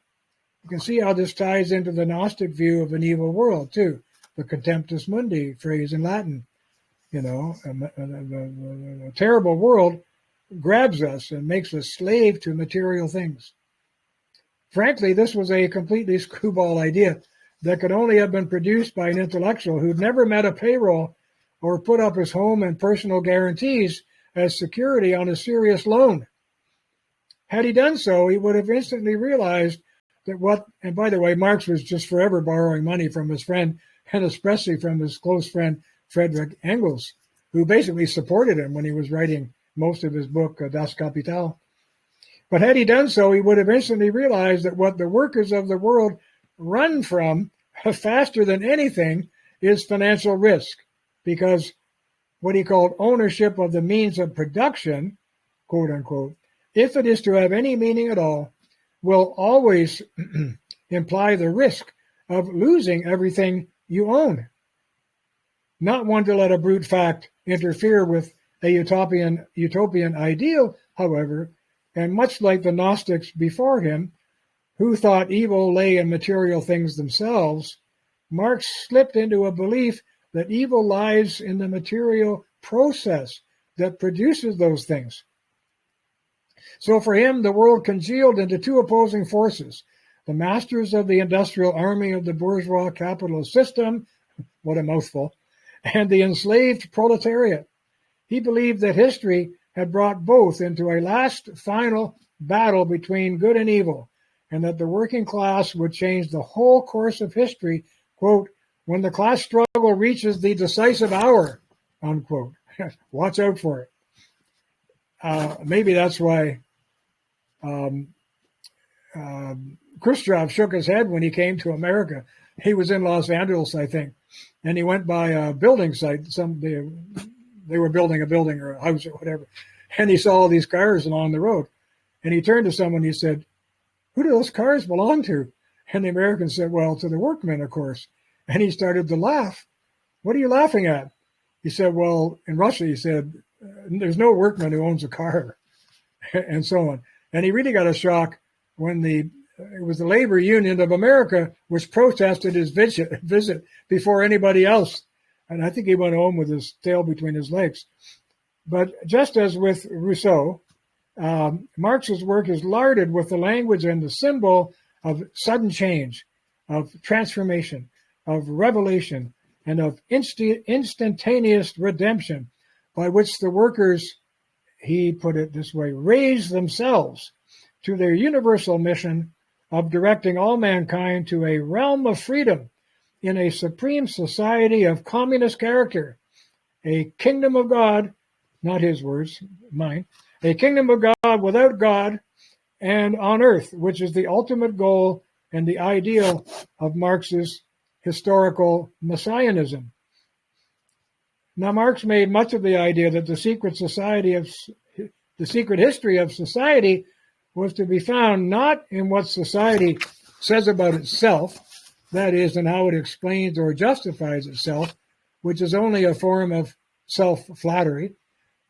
You can see how this ties into the Gnostic view of an evil world, too, the contemptus mundi phrase in Latin. A terrible world grabs us and makes us slave to material things. Frankly, this was a completely screwball idea that could only have been produced by an intellectual who'd never met a payroll or put up his home and personal guarantees as security on a serious loan. Had he done so, he would have instantly realized that and by the way, Marx was just forever borrowing money from his friend, and especially from his close friend, Friedrich Engels, who basically supported him when he was writing most of his book, Das Kapital. But had he done so, he would have instantly realized that what the workers of the world run from faster than anything is financial risk, because what he called ownership of the means of production, quote unquote, if it is to have any meaning at all, will always imply the risk of losing everything you own. Not one to let a brute fact interfere with a utopian ideal, however, and much like the Gnostics before him, who thought evil lay in material things themselves, Marx slipped into a belief that evil lies in the material process that produces those things. So for him, the world congealed into two opposing forces: the masters of the industrial army of the bourgeois capitalist system, what a mouthful, and the enslaved proletariat. He believed that history had brought both into a last final battle between good and evil, and that the working class would change the whole course of history, quote, when the class struggle reaches the decisive hour, unquote. Watch out for it. Maybe that's why Khrushchev shook his head when he came to America. He was in Los Angeles, I think, and he went by a building site. They were building a building or a house or whatever, and he saw all these cars along the road. And he turned to someone, he said, "Who do those cars belong to?" And the American said, "Well, to the workmen, of course." And he started to laugh. "What are you laughing at?" He said, "Well, in Russia," he said, "there's no workman who owns a car," and so on. And he really got a shock when it was the Labor Union of America which protested his visit before anybody else. And I think he went home with his tail between his legs. But just as with Rousseau, Marx's work is larded with the language and the symbol of sudden change, of transformation, of revelation, and of instantaneous redemption, by which the workers, he put it this way, raise themselves to their universal mission of directing all mankind to a realm of freedom in a supreme society of communist character, a kingdom of God, not his words, mine, a kingdom of God without God and on earth, which is the ultimate goal and the ideal of Marx's historical messianism. Now, Marx made much of the idea that the secret history of society was to be found not in what society says about itself, that is, in how it explains or justifies itself, which is only a form of self-flattery,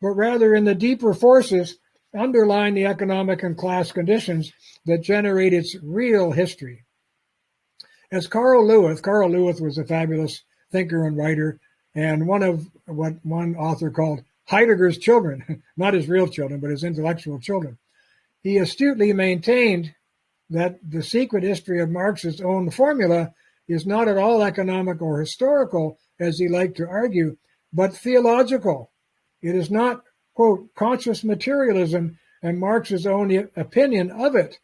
but rather in the deeper forces underlying the economic and class conditions that generate its real history. As Karl Lewith was a fabulous thinker and writer, and one of what one author called Heidegger's children, not his real children, but his intellectual children. He astutely maintained that the secret history of Marx's own formula is not at all economic or historical, as he liked to argue, but theological. It is not, quote, conscious materialism and Marx's own opinion of it,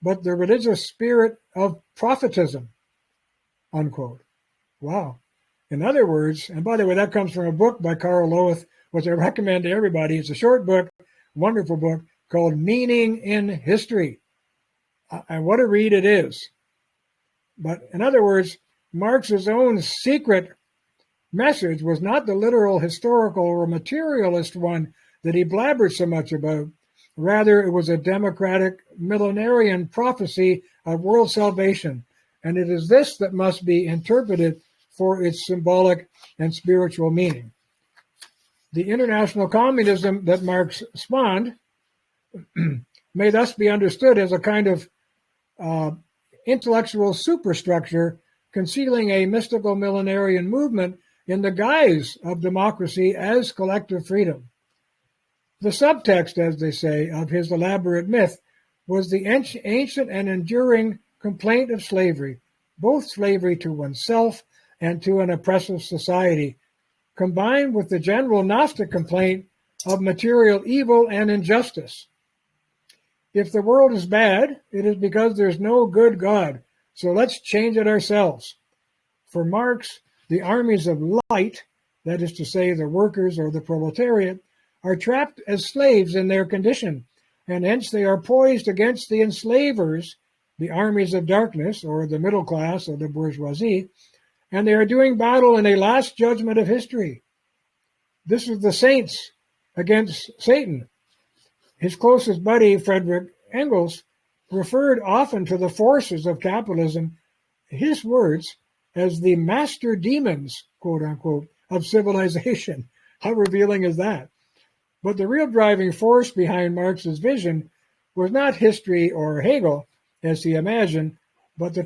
but the religious spirit of prophetism, unquote. Wow. In other words, and by the way, that comes from a book by Karl Lewith, which I recommend to everybody. It's a short book, wonderful book, called Meaning in History. And what a read it is. But in other words, Marx's own secret message was not the literal, historical, or materialist one that he blabbered so much about. Rather, it was a democratic, millenarian prophecy of world salvation. And it is this that must be interpreted for its symbolic and spiritual meaning. The international communism that Marx spawned may thus be understood as a kind of intellectual superstructure concealing a mystical millenarian movement in the guise of democracy as collective freedom. The subtext, as they say, of his elaborate myth was the ancient and enduring complaint of slavery, both slavery to oneself and to an oppressive society, combined with the general Gnostic complaint of material evil and injustice. If the world is bad, it is because there's no good God, so let's change it ourselves. For Marx, the armies of light, that is to say the workers or the proletariat, are trapped as slaves in their condition, and hence they are poised against the enslavers, the armies of darkness, or the middle class or the bourgeoisie, and they are doing battle in a last judgment of history. This is the saints against Satan. His closest buddy, Friedrich Engels, referred often to the forces of capitalism, his words, as the master demons, quote unquote, of civilization. How revealing is that? But the real driving force behind Marx's vision was not history or Hegel, as he imagined, but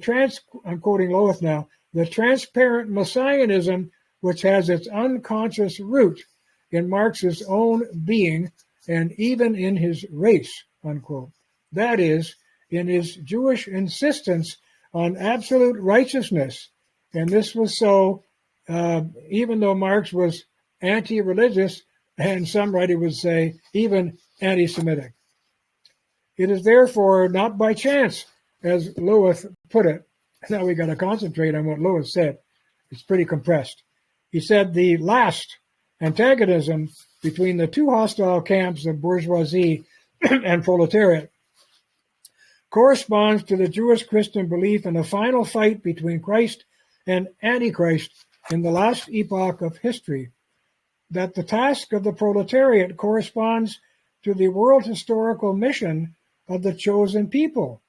I'm quoting Loweth now, the transparent messianism which has its unconscious root in Marx's own being and even in his race, unquote. That is, in his Jewish insistence on absolute righteousness. And this was so, even though Marx was anti-religious, and some writer would say even anti-Semitic. It is therefore not by chance, as Loweth put it. Now we got to concentrate on what Loweth said. It's pretty compressed. He said the last antagonism between the two hostile camps of bourgeoisie and proletariat corresponds to the Jewish Christian belief in a final fight between Christ and Antichrist in the last epoch of history, that the task of the proletariat corresponds to the world historical mission of the chosen people,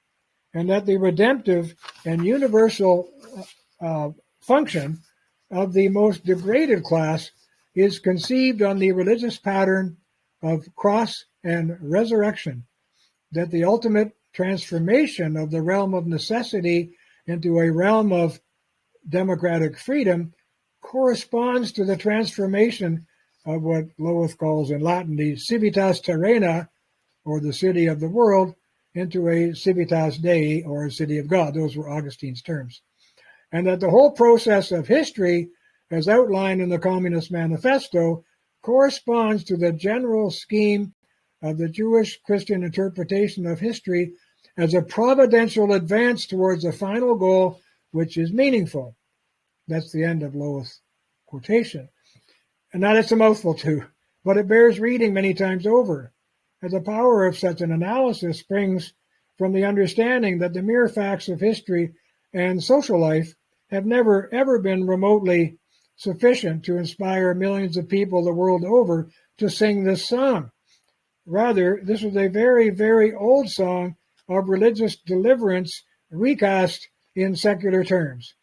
and that the redemptive and universal function of the most degraded class is conceived on the religious pattern of cross and resurrection, that the ultimate transformation of the realm of necessity into a realm of democratic freedom corresponds to the transformation of what Loweth calls in Latin the Civitas terrena, or the city of the world, into a Civitas Dei, or a city of God. Those were Augustine's terms. And that the whole process of history, as outlined in the Communist Manifesto, corresponds to the general scheme of the Jewish Christian interpretation of history as a providential advance towards a final goal which is meaningful. That's the end of Loweth's quotation. And now that's a mouthful too, but it bears reading many times over. And the power of such an analysis springs from the understanding that the mere facts of history and social life have never, ever been remotely sufficient to inspire millions of people the world over to sing this song. Rather, this was a very, very old song of religious deliverance recast in secular terms.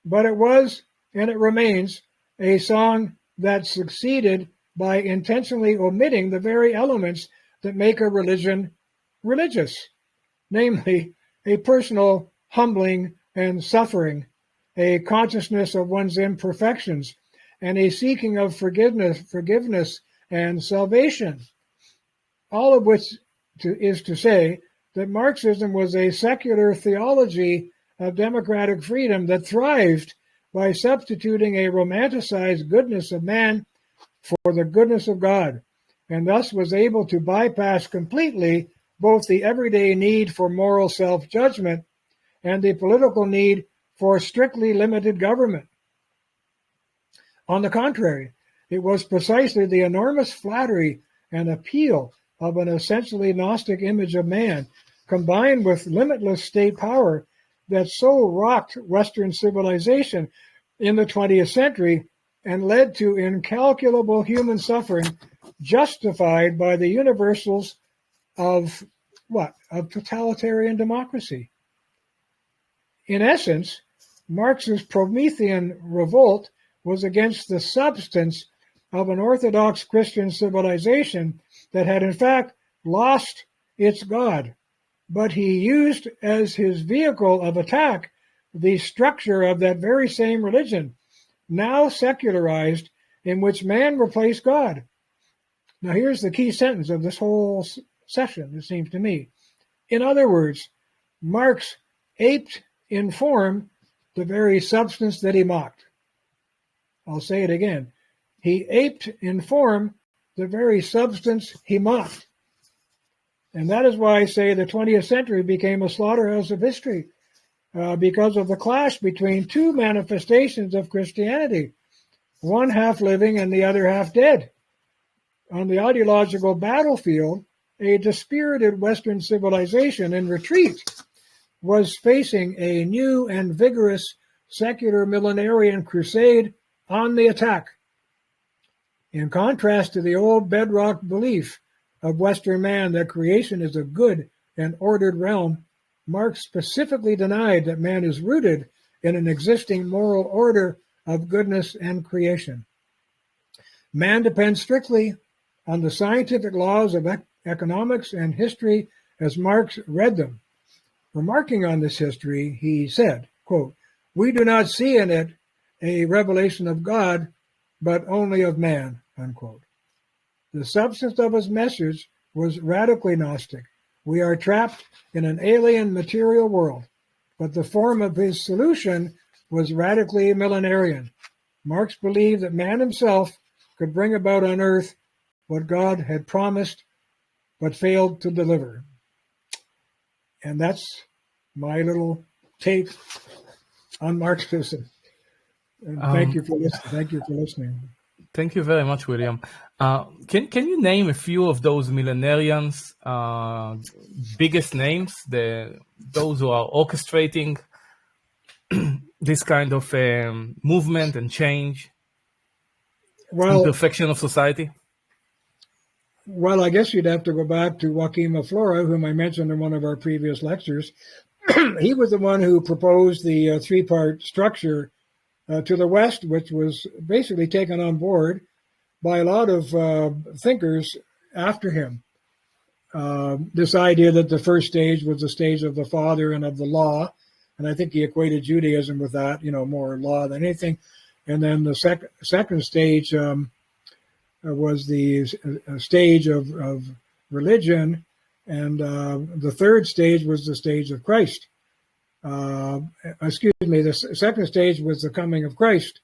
But it was, and it remains, a song that succeeded by intentionally omitting the very elements that make a religion religious, namely a personal humbling and suffering, a consciousness of one's imperfections, and a seeking of forgiveness and salvation. All of which is to say that Marxism was a secular theology of democratic freedom that thrived by substituting a romanticized goodness of man for the goodness of God, and thus was able to bypass completely both the everyday need for moral self-judgment and the political need for strictly limited government. On the contrary, it was precisely the enormous flattery and appeal of an essentially Gnostic image of man, combined with limitless state power, that so rocked Western civilization in the 20th century and led to incalculable human suffering justified by the universals of what? Of totalitarian democracy. In essence, Marx's Promethean revolt was against the substance of an Orthodox Christian civilization that had in fact lost its God, but he used as his vehicle of attack the structure of that very same religion, now secularized, in which man replaced God. Now here's the key sentence of this whole session, it seems to me. In other words, Marx aped in form the very substance that he mocked. I'll say it again. He aped in form the very substance he mocked. And that is why I say the 20th century became a slaughterhouse of history, because of the clash between two manifestations of Christianity, one half living and the other half dead. On the ideological battlefield, a dispirited Western civilization in retreat was facing a new and vigorous secular millenarian crusade on the attack. In contrast to the old bedrock belief of Western man that creation is a good and ordered realm, Marx specifically denied that man is rooted in an existing moral order of goodness and creation. Man depends strictly on the scientific laws of economics and history as Marx read them. Remarking on this history, he said, quote, "We do not see in it a revelation of God, but only of man," unquote. The substance of his message was radically Gnostic. We are trapped in an alien material world, but the form of his solution was radically millenarian. Marx believed that man himself could bring about on earth what God had promised but failed to deliver. And that's my little take on Marxism. And thank you for listening. Thank you very much, William. Can you name a few of those millenarians' biggest names, those who are orchestrating this kind of movement and change, and perfection of society? Well, I guess you'd have to go back to Joachim Flora, whom I mentioned in one of our previous lectures. He was the one who proposed the three-part structure to the West, which was basically taken on board by a lot of thinkers after him. This idea that the first stage was the stage of the Father and of the law, and I think he equated Judaism with that, more law than anything. And then the second stage was the stage of religion, and the third stage was the stage of Christ. The second stage was the coming of Christ,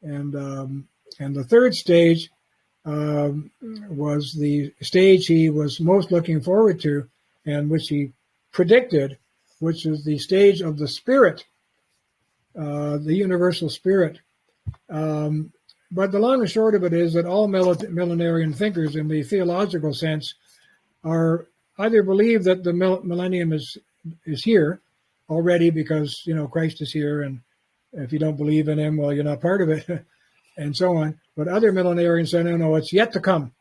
and the third stage was the stage he was most looking forward to, and which he predicted, which is the stage of the Spirit, the universal Spirit. But the long and short of it is that all millenarian thinkers, in the theological sense, are either believe that the millennium is here already because Christ is here, and if you don't believe in him, well, you're not part of it, and so on. But other millenarians say, no, it's yet to come.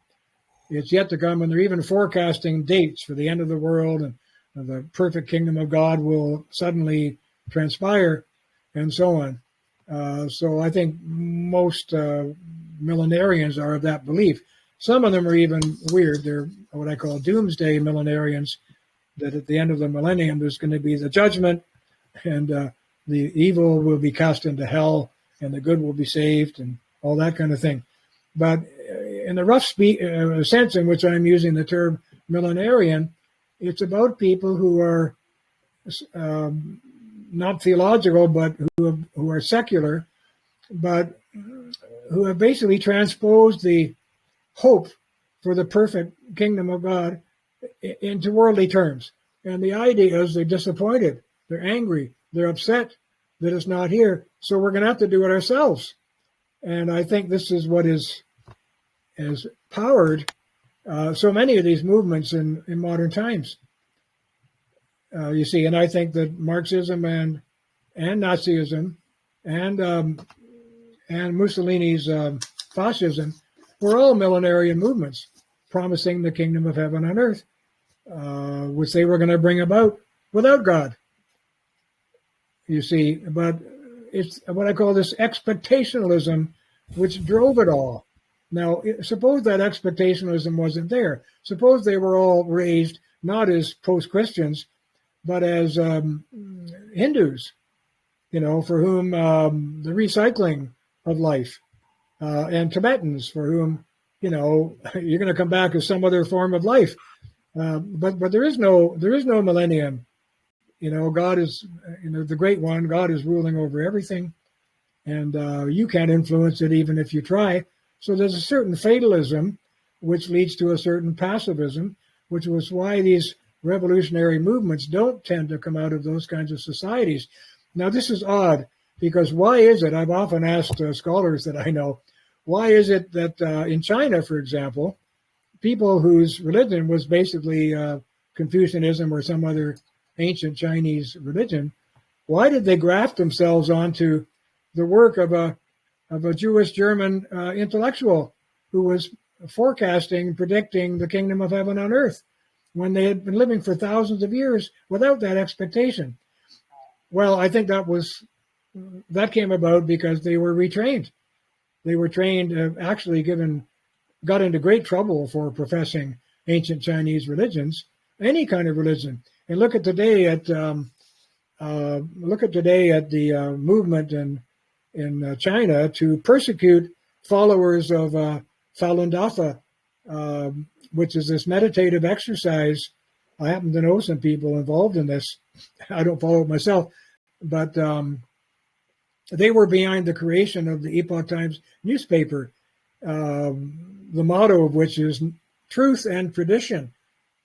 It's yet to come, and they're even forecasting dates for the end of the world, and the perfect kingdom of God will suddenly transpire, and so on. So I think most millenarians are of that belief. Some of them are even weird. They're what I call doomsday millenarians, that at the end of the millennium, there's going to be the judgment, and the evil will be cast into hell, and the good will be saved, and all that kind of thing. But in the rough sense in which I'm using the term millenarian, it's about people who are not theological, but who are secular, but who have basically transposed the hope for the perfect kingdom of God into worldly terms. And the idea is they're disappointed, they're angry, they're upset that it's not here, so we're going to have to do it ourselves. And I think this is what has powered so many of these movements in modern times. You see, and I think that Marxism and Nazism and Mussolini's fascism were all millenarian movements, promising the kingdom of heaven on earth, which they were going to bring about without God. You see, but it's what I call this expectationalism which drove it all. Now, suppose that expectationalism wasn't there. Suppose they were all raised not as post-Christians, but as Hindus, for whom the recycling of life, and Tibetans, for whom, you're going to come back as some other form of life. But there is no millennium. God is, the great one. God is ruling over everything, and you can't influence it even if you try. So there's a certain fatalism, which leads to a certain pacifism, which was why these revolutionary movements don't tend to come out of those kinds of societies. Now, this is odd, because why is it? I've often asked scholars that I know, why is it that in China, for example, people whose religion was basically Confucianism or some other ancient Chinese religion, why did they graft themselves onto the work of a Jewish German intellectual who was forecasting, predicting the kingdom of heaven on earth when they had been living for thousands of years without that expectation? Well, I think that came about because they were retrained. They were trained, actually got into great trouble for professing ancient Chinese religions, any kind of religion. And look at today at the movement in China to persecute followers of Falun Dafa, which is this meditative exercise. I happen to know some people involved in this. I don't follow it myself, but they were behind the creation of the Epoch Times newspaper, the motto of which is truth and tradition.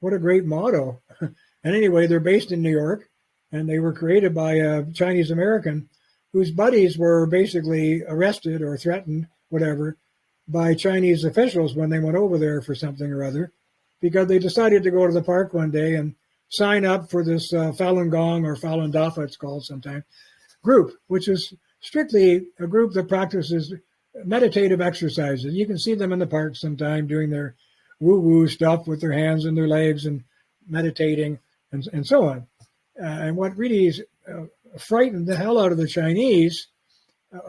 What a great motto. And anyway, they're based in New York, and they were created by a Chinese American whose buddies were basically arrested or threatened, whatever, by Chinese officials when they went over there for something or other, because they decided to go to the park one day and sign up for this Falun Gong, or Falun Dafa, it's called sometimes, group, which is strictly a group that practices meditative exercises. You can see them in the park sometime doing their woo-woo stuff with their hands and their legs and meditating and so on. And what really frightened the hell out of the Chinese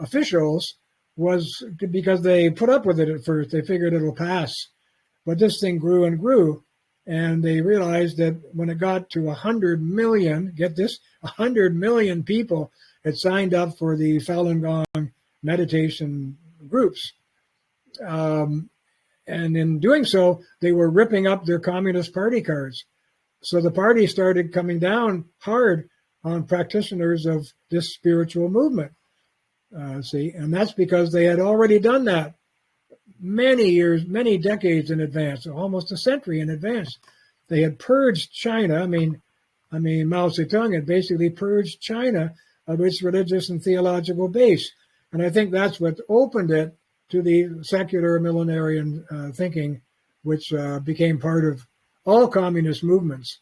officials was because they put up with it at first. They figured it'll pass. But this thing grew and grew, and they realized that when it got to 100 million, get this, 100 million people had signed up for the Falun Gong meditation groups. And in doing so, they were ripping up their Communist Party cards. So the party started coming down hard on practitioners of this spiritual movement. And that's because they had already done that many years, many decades in advance, almost a century in advance. They had purged China. I mean, Mao Zedong had basically purged China of its religious and theological base. And I think that's what opened it to the secular millenarian thinking, which became part of all communist movements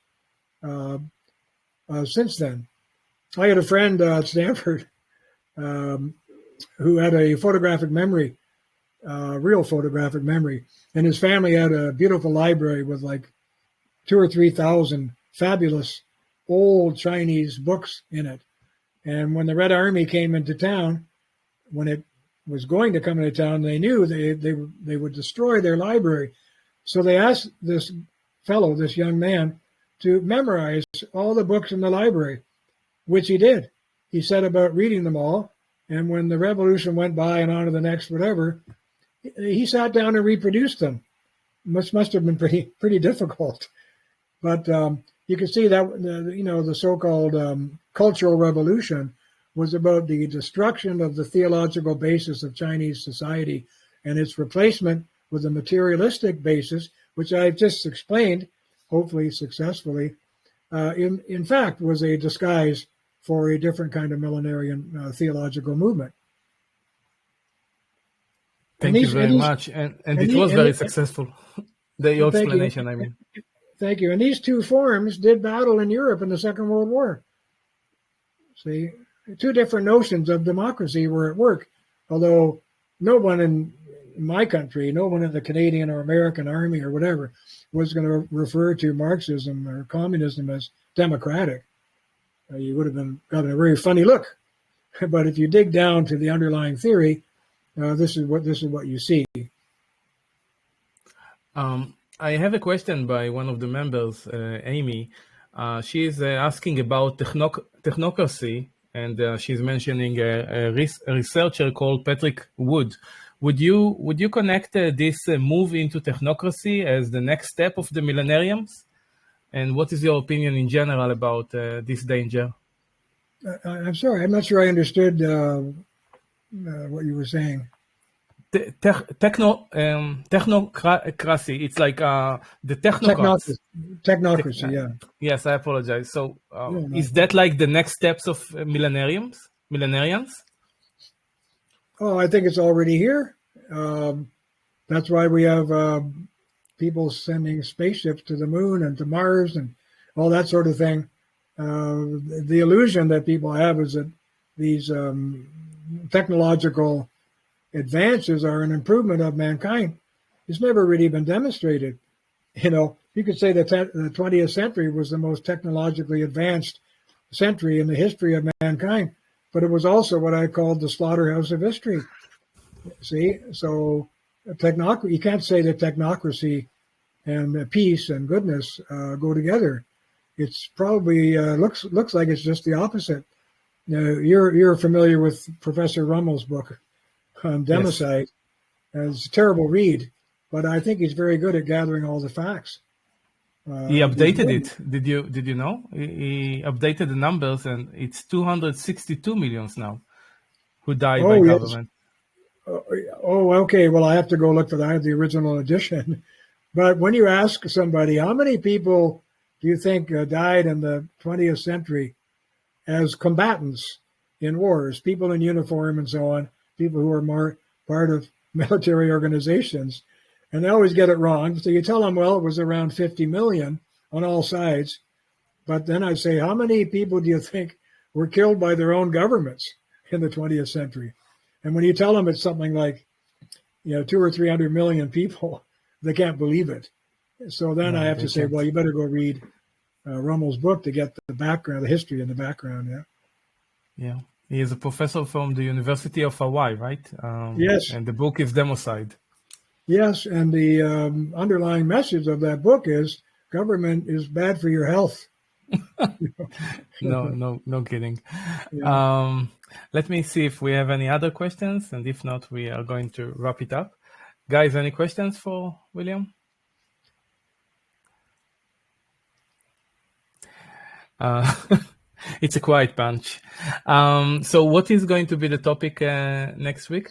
since then. I had a friend at Stanford who had a photographic memory, real photographic memory, and his family had a beautiful library with like 2,000 or 3,000 fabulous old Chinese books in it. And when the Red Army came into town, when it was going to come into town, they knew they would destroy their library. So they asked this fellow, this young man, to memorize all the books in the library, which he did. He set about reading them all. And when the revolution went by and on to the next whatever, he sat down and reproduced them. Must have been pretty difficult. But you can see that the so-called Cultural Revolution was about the destruction of the theological basis of Chinese society and its replacement with a materialistic basis, which I've just explained, hopefully successfully, in fact was a disguise for a different kind of millenarian theological movement. Thank you very much. And it was very successful, your explanation, I mean. Thank you. And these two forms did battle in Europe in the Second World War. See, two different notions of democracy were at work, although no one in my country, no one in the Canadian or American Army or whatever was going to refer to Marxism or communism as democratic. You would have gotten a very funny look. But if you dig down to the underlying theory, this is what you see. I have a question by one of the members, Amy. She is asking about technocracy, and she's mentioning a researcher called Patrick Wood. Would you connect this move into technocracy as the next step of the millenariums? And what is your opinion in general about this danger? I'm sorry, I'm not sure I understood what you were saying. Technocracy. It's like the technocrats. Technocracy, yeah. Yes, I apologize. So no. is that like the next steps of millenarians? Oh, I think it's already here. That's why we have people sending spaceships to the moon and to Mars and all that sort of thing. The illusion that people have is that these technological advances are an improvement of mankind. It's never really been demonstrated. You know, you could say that the 20th century was the most technologically advanced century in the history of mankind, but it was also what I called the slaughterhouse of history. See, so you can't say that technocracy and peace and goodness go together. It's probably looks like it's just the opposite. You're familiar with Professor Rummel's book on democide. Yes. It's a terrible read, but I think he's very good at gathering all the facts. He updated it. Did you know? He updated the numbers, and it's 262 millions now who died by government. Oh, okay. Well, I have to go look for that. I have the original edition. But when you ask somebody, how many people do you think died in the 20th century as combatants in wars, people in uniform and so on, people who are more part of military organizations, and they always get it wrong. So you tell them, well, it was around 50 million on all sides. But then I say, how many people do you think were killed by their own governments in the 20th century? And when you tell them it's something like, 200 or 300 million people, they can't believe it. So then I have to say, well, you better go read Rummel's book to get the background, the history and the background. Yeah. He is a professor from the University of Hawaii, right? Yes. And the book is Democide. Yes, and the underlying message of that book is government is bad for your health. No kidding. Yeah. Let me see if we have any other questions, and if not, we are going to wrap it up. Guys, any questions for William? It's a quiet bunch. So what is going to be the topic next week?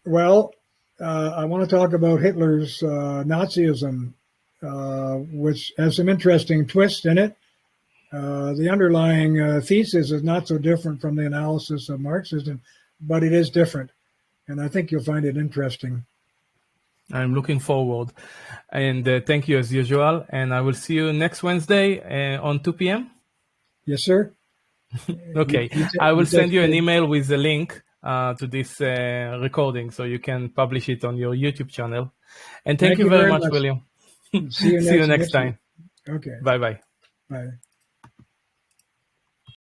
Well, I want to talk about Hitler's Nazism, which has some interesting twists in it. The underlying thesis is not so different from the analysis of Marxism, but it is different. And I think you'll find it interesting. I'm looking forward. And thank you as usual. And I will see you next Wednesday on 2 p.m. Yes, sir. Okay. I will send you an email with a link to this recording so you can publish it on your YouTube channel. And thank you very much, William. See you next time. Okay. Bye-bye. Bye.